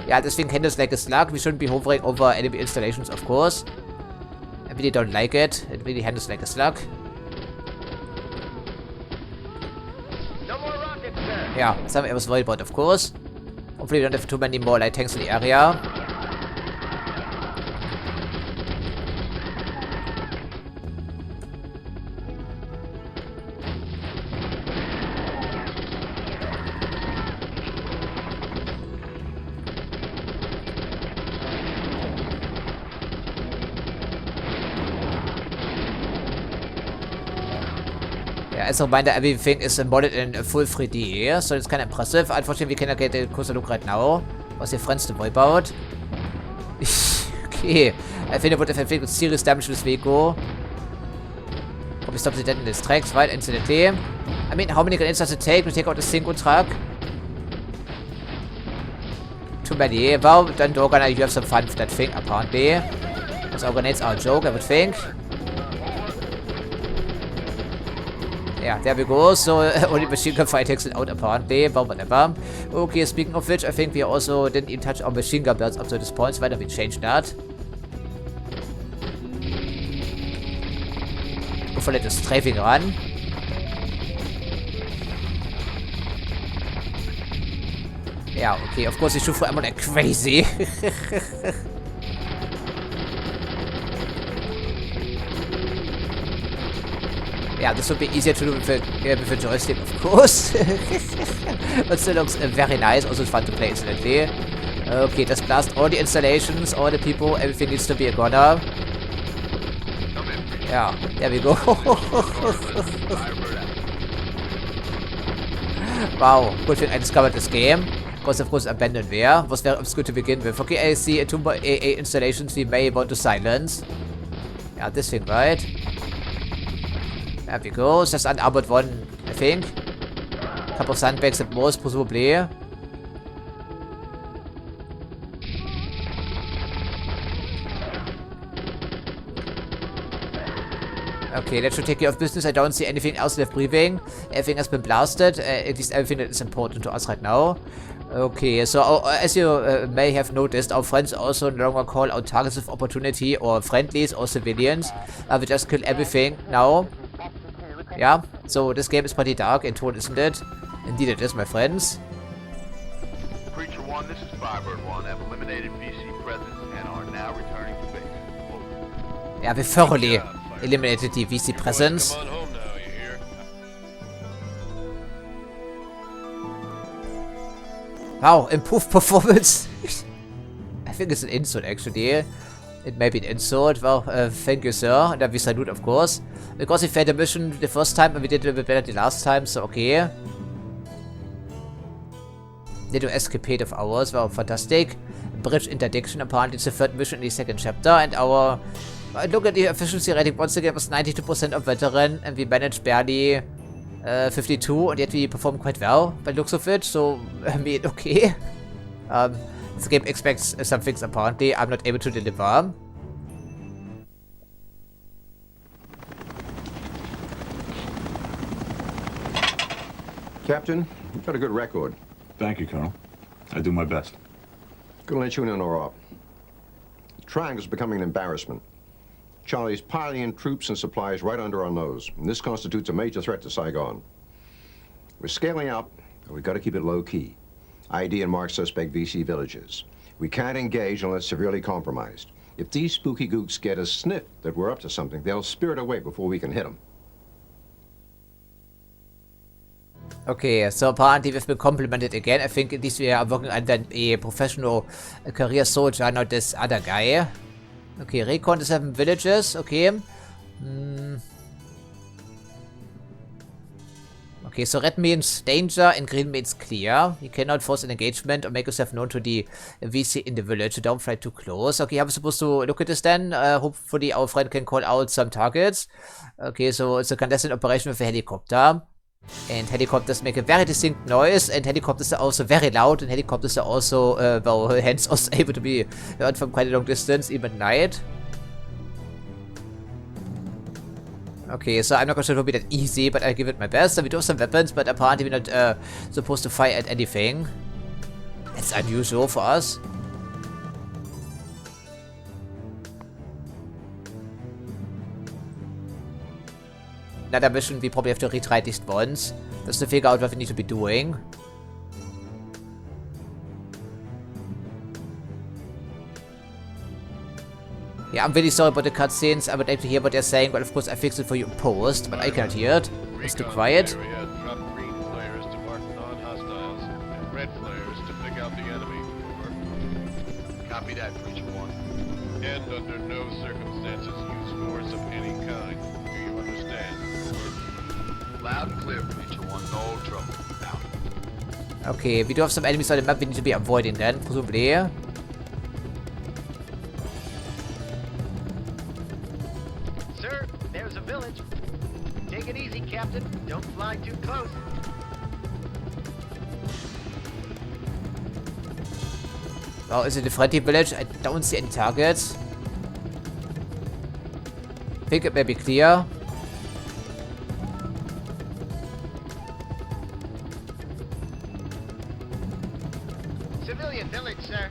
Yeah, this thing handles like a slug. We shouldn't be hovering over enemy installations, of course. I really don't like it. It really handles like a slug. No more rockets, sir. Yeah, something I was worried about, of course. Hopefully we don't have too many more light tanks in the area. As a reminder, everything is modded in full 3D, so it's kind of impressive. Unfortunately, we cannot get a closer look right now. What's your friends to worry about? Okay, I think it would have inflicted serious damage to this vehicle. Probably stop the dead in its tracks, right? Incidentally. I mean, how many grenades does it take to take out a single truck? Too many. Well, then Dorgana, you have some fun with that thing, apparently. Because our grenades are a joke, I would think. Yeah, there we go. So only machine gun fire takes it out apparently, but whatever. Okay, speaking of which, I think we also didn't even touch our machine gun belts up to this point, so why don't we change that? Go for the strafing run. Yeah, okay, of course we shoot for ammo like crazy. Yeah, this would be easier to do with a joystick, of course. But still looks very nice. Also fun to play, incidentally. Okay, just blast all the installations, all the people. Everything needs to be a goner. Yeah, there we go. Wow, good thing I discovered this game. Because of course abandoned there. Was very obscure to begin with. Okay, I see two more AA installations we may want to silence. Yeah, this thing, right? There we go. It's just an armored one, I think. A couple of sandbags at most, presumably. Okay, that should take care of business. I don't see anything else left breathing. Everything has been blasted. At least everything that is important to us right now. Okay, so as you may have noticed, our friends also no longer call out targets of opportunity or friendlies or civilians. We just kill everything now. Yeah, so this game is pretty dark in tone, isn't it? Indeed it is, my friends. Preacher 1, this is Firebird 1. Have eliminated VC presence and are now returning to base. Over. Yeah, we thoroughly eliminated the VC presence. Wow, improved performance. I think it's an insult actually. It may be an insult. Well, thank you, sir. And then we salute, of course. Because we failed the mission the first time and we did a little bit better the last time, so okay. Little escapade of ours. Well, fantastic. Bridge interdiction. Apparently it's the third mission in the second chapter. And our... look at the efficiency rating. Once again, it was 92% of veteran. And we managed barely 52. And yet we performed quite well by the looks of it. So, I mean, okay. This game expects some things apparently I'm not able to deliver. Captain, you've got a good record. Thank you, Colonel. I do my best. Gonna let you in or off. The Triangle's becoming an embarrassment. Charlie's piling in troops and supplies right under our nose, and this constitutes a major threat to Saigon. We're scaling up, but we've got to keep it low-key. ID and mark suspect VC villages. We can't engage unless severely compromised. If these spooky gooks get a sniff that we're up to something, they'll spirit away before we can hit them. Okay, so apparently we've been complimented again. I think at least we are working under a professional career soldier, not this other guy. Okay, recon the 7 villages. Okay. Okay, so red means danger and green means clear. You cannot force an engagement or make yourself known to the VC in the village. So don't fly too close. Okay, how are we supposed to look at this then? Hopefully our friend can call out some targets. Okay, so it's a clandestine operation with a helicopter. And helicopters make a very distinct noise, and helicopters are also very loud, and helicopters are also, well, hence also able to be heard from quite a long distance, even at night. Okay, so I'm not gonna sure it will be that easy, but I'll give it my best. So we do have some weapons, but apparently we're not supposed to fire at anything. It's unusual for us. Another mission we probably have to retry at least once, just to figure out what we need to be doing. Yeah, I'm really sorry about the cutscenes. I would like to hear what they're saying, but of course I fixed it for you in post, but I cannot hear it. It's too quiet. Drop green flares to mark non-hostiles and red flares to pick out the enemy. Over. Copy that, Preacher 1. And under no circumstances use force of any kind. Do you understand? Over. Loud and clear, Preacher 1. No trouble. Out. Okay, we do have some enemies on the map we need to be avoiding then, presumably. Sir, there's a village. Take it easy, Captain. Don't fly too close. Oh, is it a friendly village? I don't see any targets. I think it may be clear. Civilian village, sir.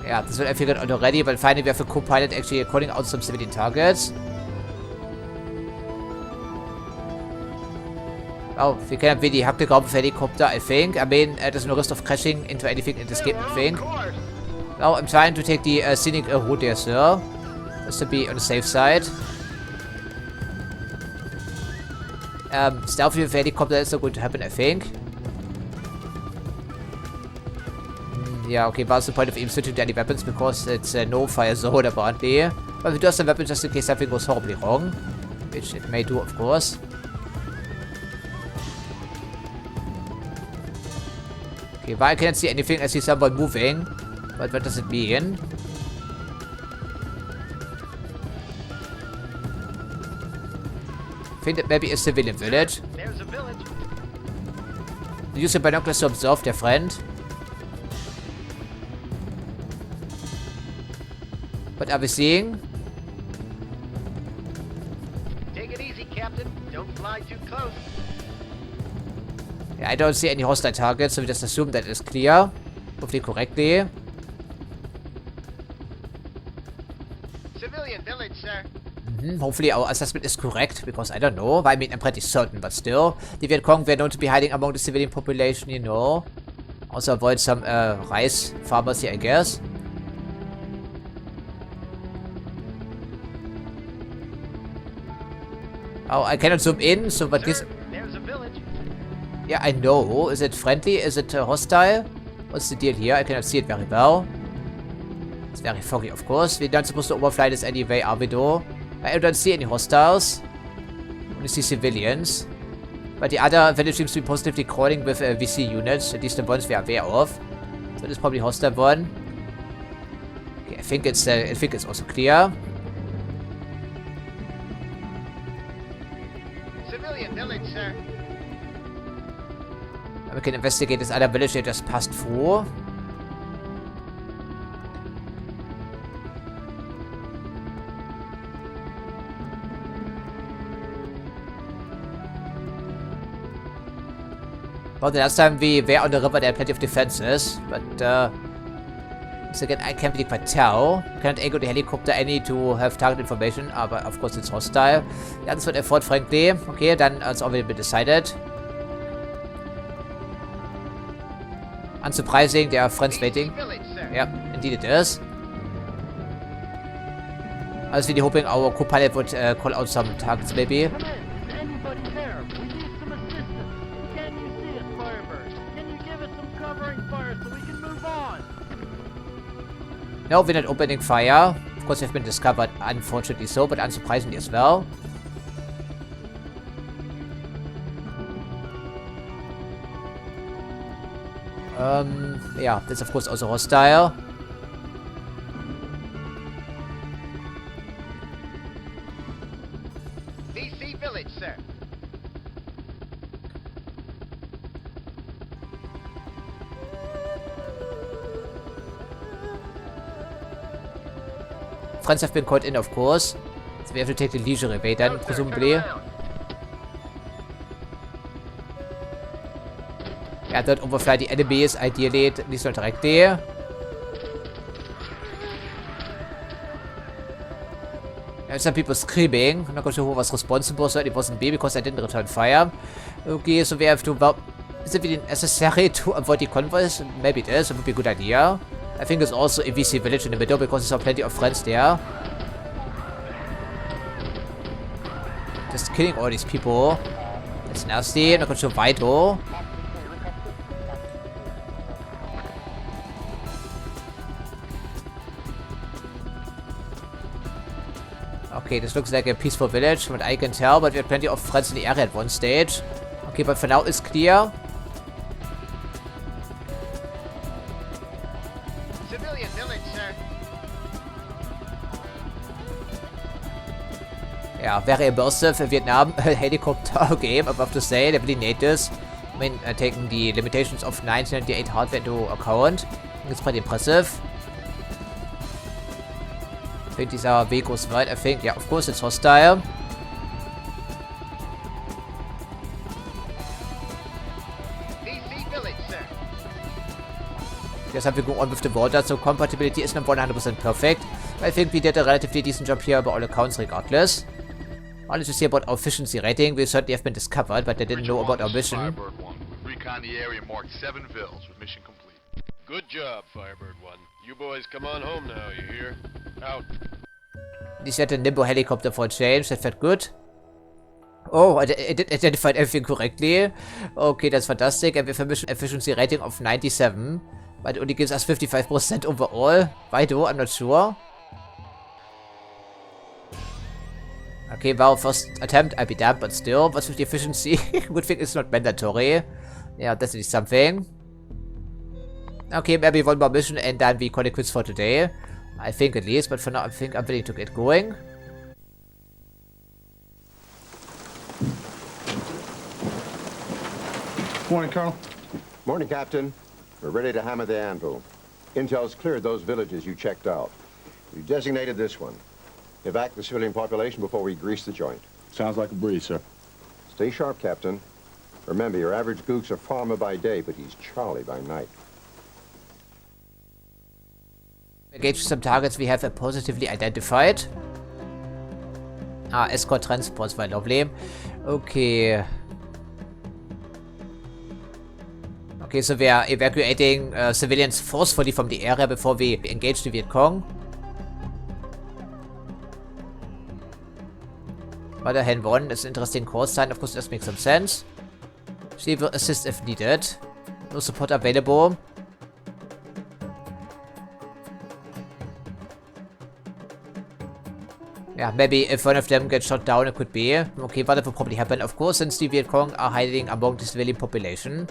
Yeah, this one I figured out already, but finally we have a co-pilot actually calling out some civilian targets. Oh, we can really hack the ground with helicopter, I think. I mean, there's no risk of crashing into anything in this game, I think. Now I'm trying to take the scenic route there, sir. Just to be on the safe side. Stealthy with helicopter is not going to happen, I think. Yeah, okay, what's the point of even switching to any weapons because it's a no-fire zone apparently. But we do have some weapons just in case something goes horribly wrong. Which it may do, of course. Okay, well, I cannot see anything. I see someone moving. But what does it mean? I think that maybe a civilian village. There's a village. Use your binoculars to observe their friend. What are we seeing? Take it easy, Captain. Don't fly too close. Yeah, I don't see any hostile targets, so we just assume that it's clear. Hopefully correctly. Civilian village, sir. Hopefully our assessment is correct, because I don't know. I mean, I'm pretty certain, but still. The Viet Cong were known to be hiding among the civilian population, you know. Also avoid some rice farmers here, I guess. Oh, I cannot zoom in, so but this... There's a village. Yeah, I know. Is it friendly? Is it hostile? What's the deal here? I cannot see it very well. It's very foggy, of course. We're not supposed to overfly this anyway, are we though? I don't see any hostiles. Only see civilians. But the other village seems to be positively crawling with VC units. At least the ones we are aware of. So this is probably a hostile one. Okay, I think it's also clear. Civilian village, sir. We can investigate this other village that just passed through. Well, the last time we were on the river, there are plenty of defenses, but once again, I can't really quite tell. Cannot angle the helicopter any to have target information, but of course it's hostile. Yeah, that's what I thought, frankly. Okay, then it's already been decided. Unsurprising, there are friends waiting. Yeah, indeed it is. I was really hoping our co-pilot would call out some targets, maybe. Come in. Is anybody there? We need some assistance. Can you see us, Firebird? Can you give us some covering fire so we can move on? No, we're not opening fire. Of course, we've been discovered, unfortunately so, but unsurprisingly as well. Yeah, that's of course also hostile. VC village, sir. Friends have been called in, of course. So we have to take the leisurely way then, presumably. Yeah, don't overfly the enemies, ideally, at least not directly. Yeah, some people screaming. I'm not quite sure who was responsible. Certainly it wasn't me because I didn't return fire. Okay, so we have to... Well, is it really necessary to avoid the convoys? Maybe it is. It would be a good idea. I think there's also a VC village in the middle because there's plenty of friends there. Just killing all these people. That's nasty. I'm not quite sure why though. Okay, this looks like a peaceful village, from what I can tell, but we have plenty of friends in the area at one stage. Okay, but for now it's clear. Civilian village, sir. Yeah, very immersive Vietnam helicopter game, I have to say. They really need this. I mean, taking the limitations of 1998 hardware into account, I think it's pretty impressive. I think these are vehicles, right? I think, yeah, of course it's hostile. VC village, sir. There's something going on with the water, so compatibility is not 100% perfect. I think we did a relatively decent job here by all accounts regardless. All to see about our efficiency rating, we certainly have been discovered, but they didn't know about our mission. Firebird 1. Recon the area, marked 7 vills with mission complete. Good job, Firebird 1. You boys come on home now, you hear? Out. This had a Nimbo helicopter for a change, that felt good. Oh, I did identify everything correctly. Okay, that's fantastic. And we have a mission efficiency rating of 97. But it only gives us 55% overall. Why though? I'm not sure. Okay, well, first attempt, I'll be damned, but still, what's with the efficiency? Good thing it's not mandatory. Yeah, that's really something. Okay, maybe one more mission and then we call it quits for today. I think at least, but for now I think I'm willing to get going. Morning, Colonel. Morning, Captain. We're ready to hammer the anvil. Intel's cleared those villages you checked out. You designated this one. Evac the civilian population before we grease the joint. Sounds like a breeze, sir. Stay sharp, Captain. Remember, your average gook's a farmer by day, but he's Charlie by night. Engage some targets we have positively identified. Ah, escort transports were lovely. Okay. Okay, so we are evacuating civilians forcefully from the area before we engage the Viet Cong. But Hen 1 is an interesting course sign. Of course, this makes some sense. She will assist if needed. No support available. Yeah, maybe if one of them gets shot down, it could be. Okay, what will probably happen, of course, since the Viet Cong are hiding among the civilian population.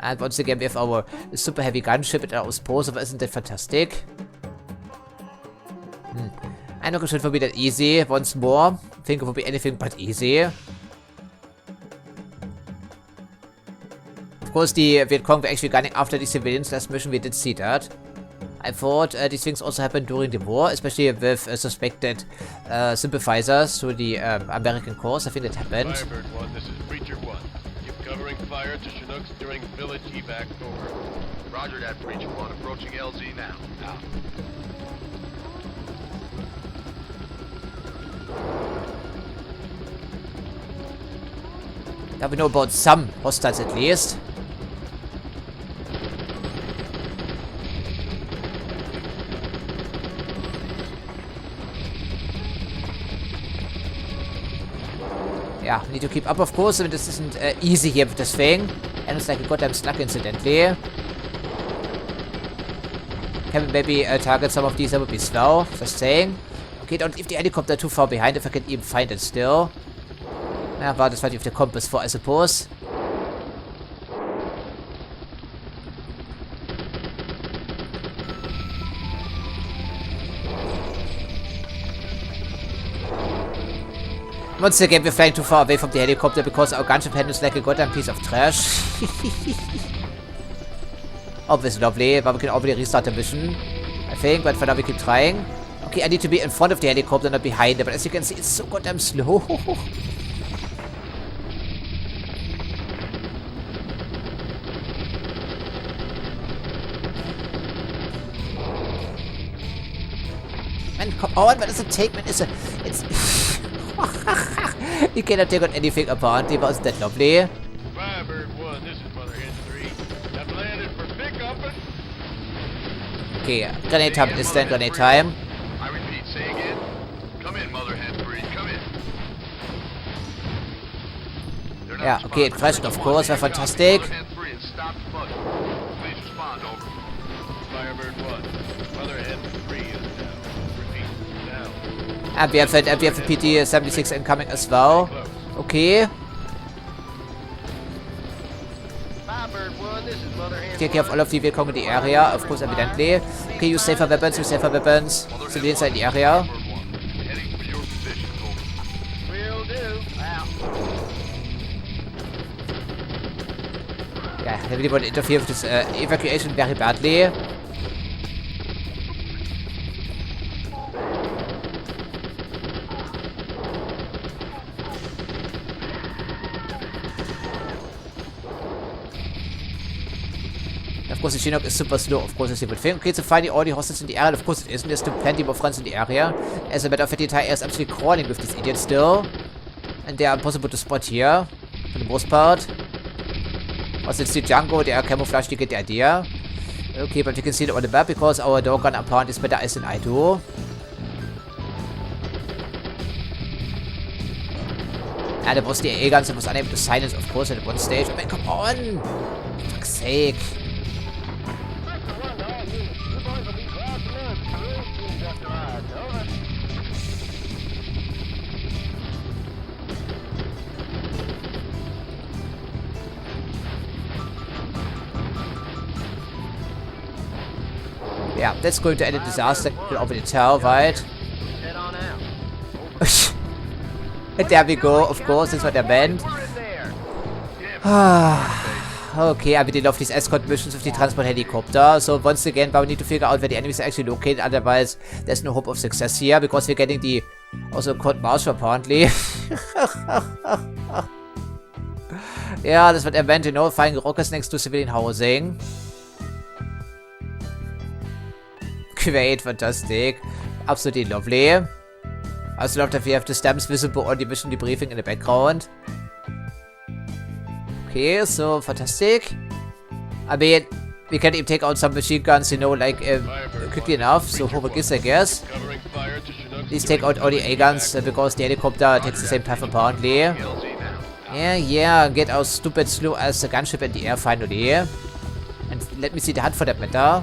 And once again, we have our super heavy gunship at our disposal. Isn't that fantastic? I'm not sure it will be that easy once more. I think it will be anything but easy. Of course, the Viet Cong were actually gunning after the civilians last mission. We did see that. I thought these things also happened during the war, especially with suspected sympathizers to the American cause. I think that happened. Firebird 1, this is Preacher 1. Keep covering fire to Chinooks during village evac. Over. Roger that, Preacher 1. Approaching LZ now. Out. Now we know about some hostiles at least. Yeah, need to keep up, of course. I mean, this isn't easy here with this thing. And it's like a goddamn slug, incidentally. Can we maybe target some of these? That would be slow. Just saying. Okay, don't leave the helicopter too far behind if I can even find it still. Ja, war das auf der Kompass vor, I suppose. Once again, we're flying too far away from the helicopter because our gunship handles like a goddamn piece of trash. Obviously lovely, but we can already restart the mission, I think, but for now we keep trying. Okay, I need to be in front of the helicopter, not behind it, but as you can see, it's so goddamn slow. Man, come on, what does it take? Man, it's you cannot take on anything apparently, wasn't that lovely? Firebird 1, this is Mother Hen 3. I've landed for pickup. Okay, grenade time is then grenade time. I repeat, say again. Come in, Mother Hen 3. Come in. Yeah, okay, it crashed, of course, war fantastic. Firebird 1, Mother Hen 3 is down. Repeat, down. And we have a PT-76 incoming as well. Okay. Firebird 1, this is Mother Hen. Take care of all of the vehicles in the area, of course, evidently. Okay, use safer weapons, Civilians in the area. Heading for your position. Over. Will do. Out. Yeah, I really want to interfere with this evacuation very badly. Of course, the Chinook is super slow, of course, as you would think. Okay, to find all the hostages in the area, and of course it isn't. There's still plenty more friends in the area. As a matter of fact, the entire area is absolutely crawling with these idiots still. And they are impossible to spot here, for the most part. Also, it's the Django, they are camouflaged, you get the idea. Okay, but you can see it on the map, because our dog gun apparently is better eyes than I do. And there was the AA guns that was unable to silence, of course, at one stage. I mean, come on! For fuck's sake. Yeah, that's going to end in disaster. You can already tell, right? Head on out. And there we go, of course, that's what I meant. Okay, I really love these escort missions with the transport helicopter. So once again, but we need to figure out where the enemies are actually located. Otherwise, there's no hope of success here, because we're getting the also Court Martial apparently. Yeah, that's what I meant, you know, firing rockets next to civilian housing. Great, fantastic. Absolutely lovely. I also love that we have the stamps visible on the mission debriefing in the background. Okay, so fantastic. I mean, we can even take out some machine guns, you know, like quickly enough. So Hobart is, I guess. Covering fire to Chinook. Please take out all the A guns because the helicopter takes the same path apparently. Yeah, get our stupid slow as a gunship in the air finally. And let me see the HUD for that matter.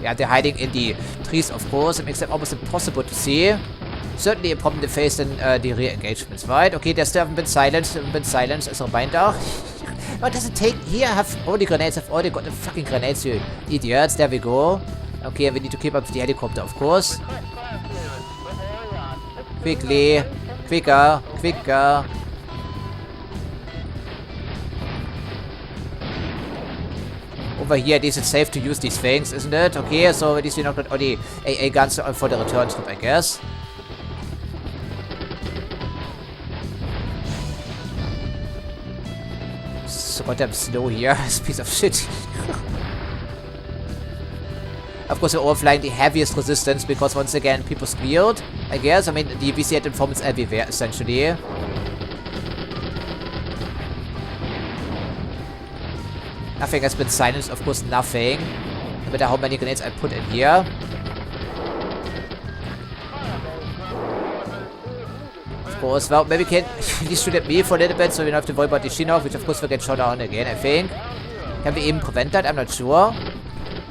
Yeah, they're hiding in the trees, of course. It makes them almost impossible to see. Certainly a problem to face in the rear engagements, right? Okay, they still haven't been silenced as a reminder. What does it take? Here, have all the grenades. I've already got the fucking grenades, you idiots. There we go. Okay, we need to keep up with the helicopter, of course. Quickly. Quicker. Quicker. Over here, at least it's safe to use these things, isn't it? Okay, so at least we knocked out all the AA guns for the return trip, I guess. So goddamn slow here. This piece of shit. Of course, we're all flying the heaviest resistance because once again, people squealed, I guess. I mean, the VC had informants everywhere, essentially. Nothing has been silenced, of course, nothing. No matter how many grenades I put in here. Of course, well, maybe we can at least shoot at me for a little bit so we don't have to worry about the Chinook, which of course will get shot down again, I think. Can we even prevent that? I'm not sure.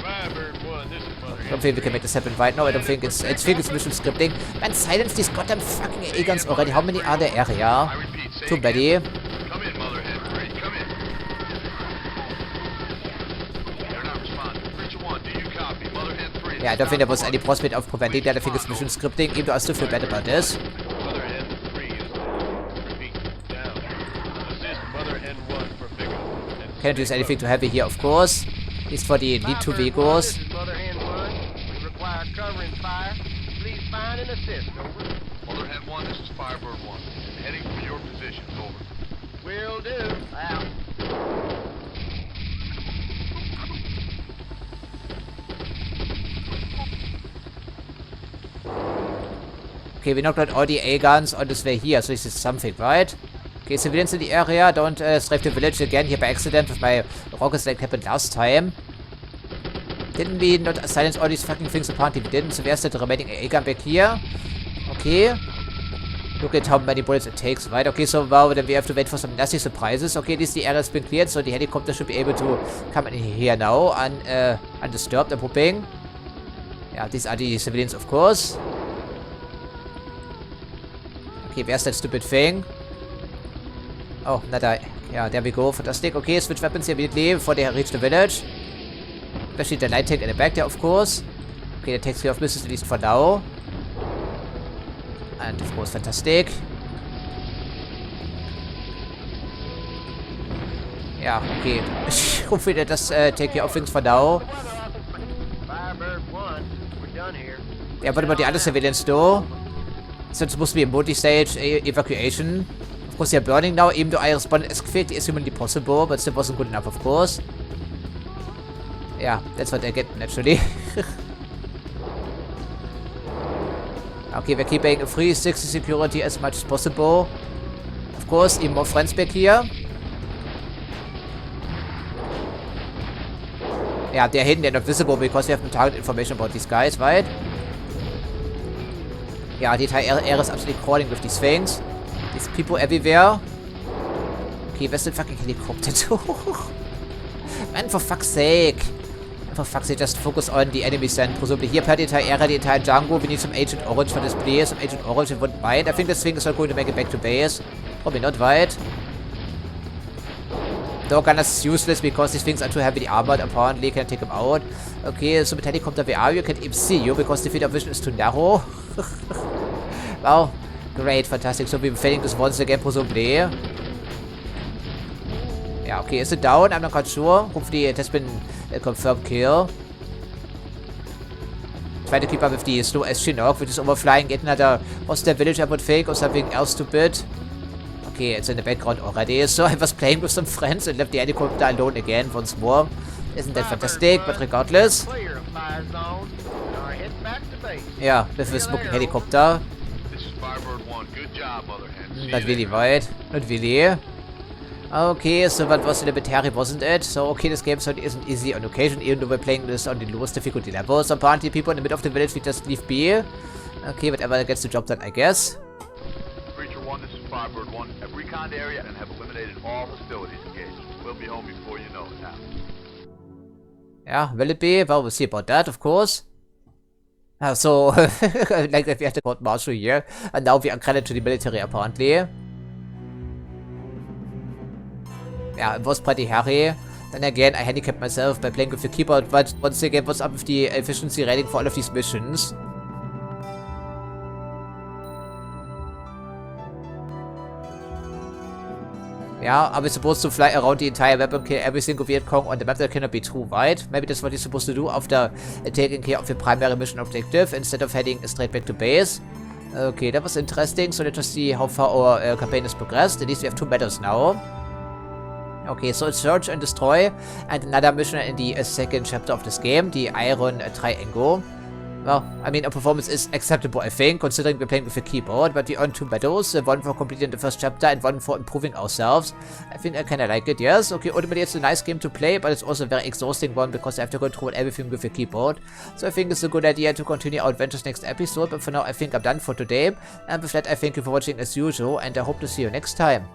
I don't think we can make this happen right now. I don't think it's mission scripting. Man, silence these goddamn fucking A guns already. How many are there area? Too many. Come in, Motherhead 3. Come in. They're not responding. Preacher 1, do you copy? Motherhead 3. Yeah, I don't think there was any prospect of preventing that. I think it's mission scripting, even though I still feel bad about this. Motherhead 3 is repeat down. Assist Motherhead 1 for pickup. Cannot use anything too heavy here, of course. At least for the lead two vehicles. This is Motherhead 1. We require covering fire. Please find and assist. Over. Motherhead 1, this is Firebird 1. Heading for your position. Over. Will do. Out. Okay, we knocked out all the A guns on this way here, so this is something, right? Okay, civilians in the area, don't strafe the village again here by accident with my rockets like happened last time. Didn't we not silence all these fucking things? Apparently we didn't, so where's the remaining A gun back here? Okay. Look at how many bullets it takes, right? Okay, so wow, then we have to wait for some nasty surprises. Okay, at least the area has been cleared, so the helicopter should be able to come in here now, undisturbed, I'm hoping. Yeah, these are the civilians, of course. Okay, where's that stupid thing? Oh, not I. Yeah, there we go. Fantastic. Okay, switch weapons immediately before they reach the village. Especially the light tank in the back there, of course. Okay, that takes care of business, at least for now. And, of course, fantastic. Yeah, okay. Hopefully that does take care of things for now. Firebird 1. We're done here. Yeah, what about the other civilians, though? It's supposed to be a multi-stage evacuation. Of course, they're burning now, even though I responded as quickly as humanly possible, but still wasn't good enough, of course. Yeah, that's what I get, naturally. Okay, we're keeping 360 security as much as possible. Of course, even more friends back here. Yeah, they're hidden, they're not visible because we have no target information about these guys, right? Yeah, the entire air is absolutely crawling with these things. These people everywhere. Okay, where's the fucking helicopter too? Man, for fuck's sake. For fuck's sake, just focus on the enemy send. Presumably here per the entire area, the entire Django. We need some Agent Orange for display. Some Agent Orange, it wouldn't mind. I think this thing is not going to make it back to base. Probably not, right? Dog gunners is useless because these things are too heavily armored. Apparently, can I take them out? Okay, so with helicopter, where are you? Can't even see you because the field of vision is too narrow. Wow. Great, fantastic. So we're failing this once again, presumably. Yeah, okay, is it down? I'm not quite sure. Hopefully it has been a confirmed kill. Try to keep up with the slow as Chinook, which is overflying yet another hostile village, I would think, or something else stupid. Okay, it's in the background already. So I was playing with some friends and left the helicopter alone again once more. Isn't that fantastic? But regardless. Yeah, with the smoking helicopter. This is Firebird 1. one. Good job, Mother Hen. See Not you really later. weit. Not really. Okay, so what was elementary, wasn't it? So, okay, this game certainly isn't easy on occasion, even though we're playing this on the lowest difficulty level. So apparently people in the middle of the village, we just leave be. Okay, whatever gets the job done, I guess. Preacher 1, this is Firebird 1. Have reconned the area and have eliminated all hostilities engaged. We'll be home before you know it now. Yeah, will it be? Well, we'll see about that, of course. So, like that we had the court martial here, and now we are credited to the military, apparently. Yeah, it was pretty hairy. Then again, I handicapped myself by playing with the keyboard, but once again, what's up with the efficiency rating for all of these missions? Yeah, are we supposed to fly around the entire map and kill every single Viet Cong on the map? That cannot be true, right? Maybe that's what you're supposed to do after taking care of your primary mission objective instead of heading straight back to base. Okay, that was interesting. So let's just see how far our campaign has progressed. At least we have 2 battles now. Okay, so it's Search and Destroy, and another mission in the second chapter of this game, the Iron Triangle. Well, I mean, our performance is acceptable, I think, considering we're playing with a keyboard, but we earned 2 battles, one for completing the first chapter and one for improving ourselves. I think I kinda like it, yes. Okay, ultimately it's a nice game to play, but it's also a very exhausting one because I have to control everything with a keyboard. So I think it's a good idea to continue our adventures next episode, but for now I think I'm done for today. And with that, I thank you for watching as usual, and I hope to see you next time.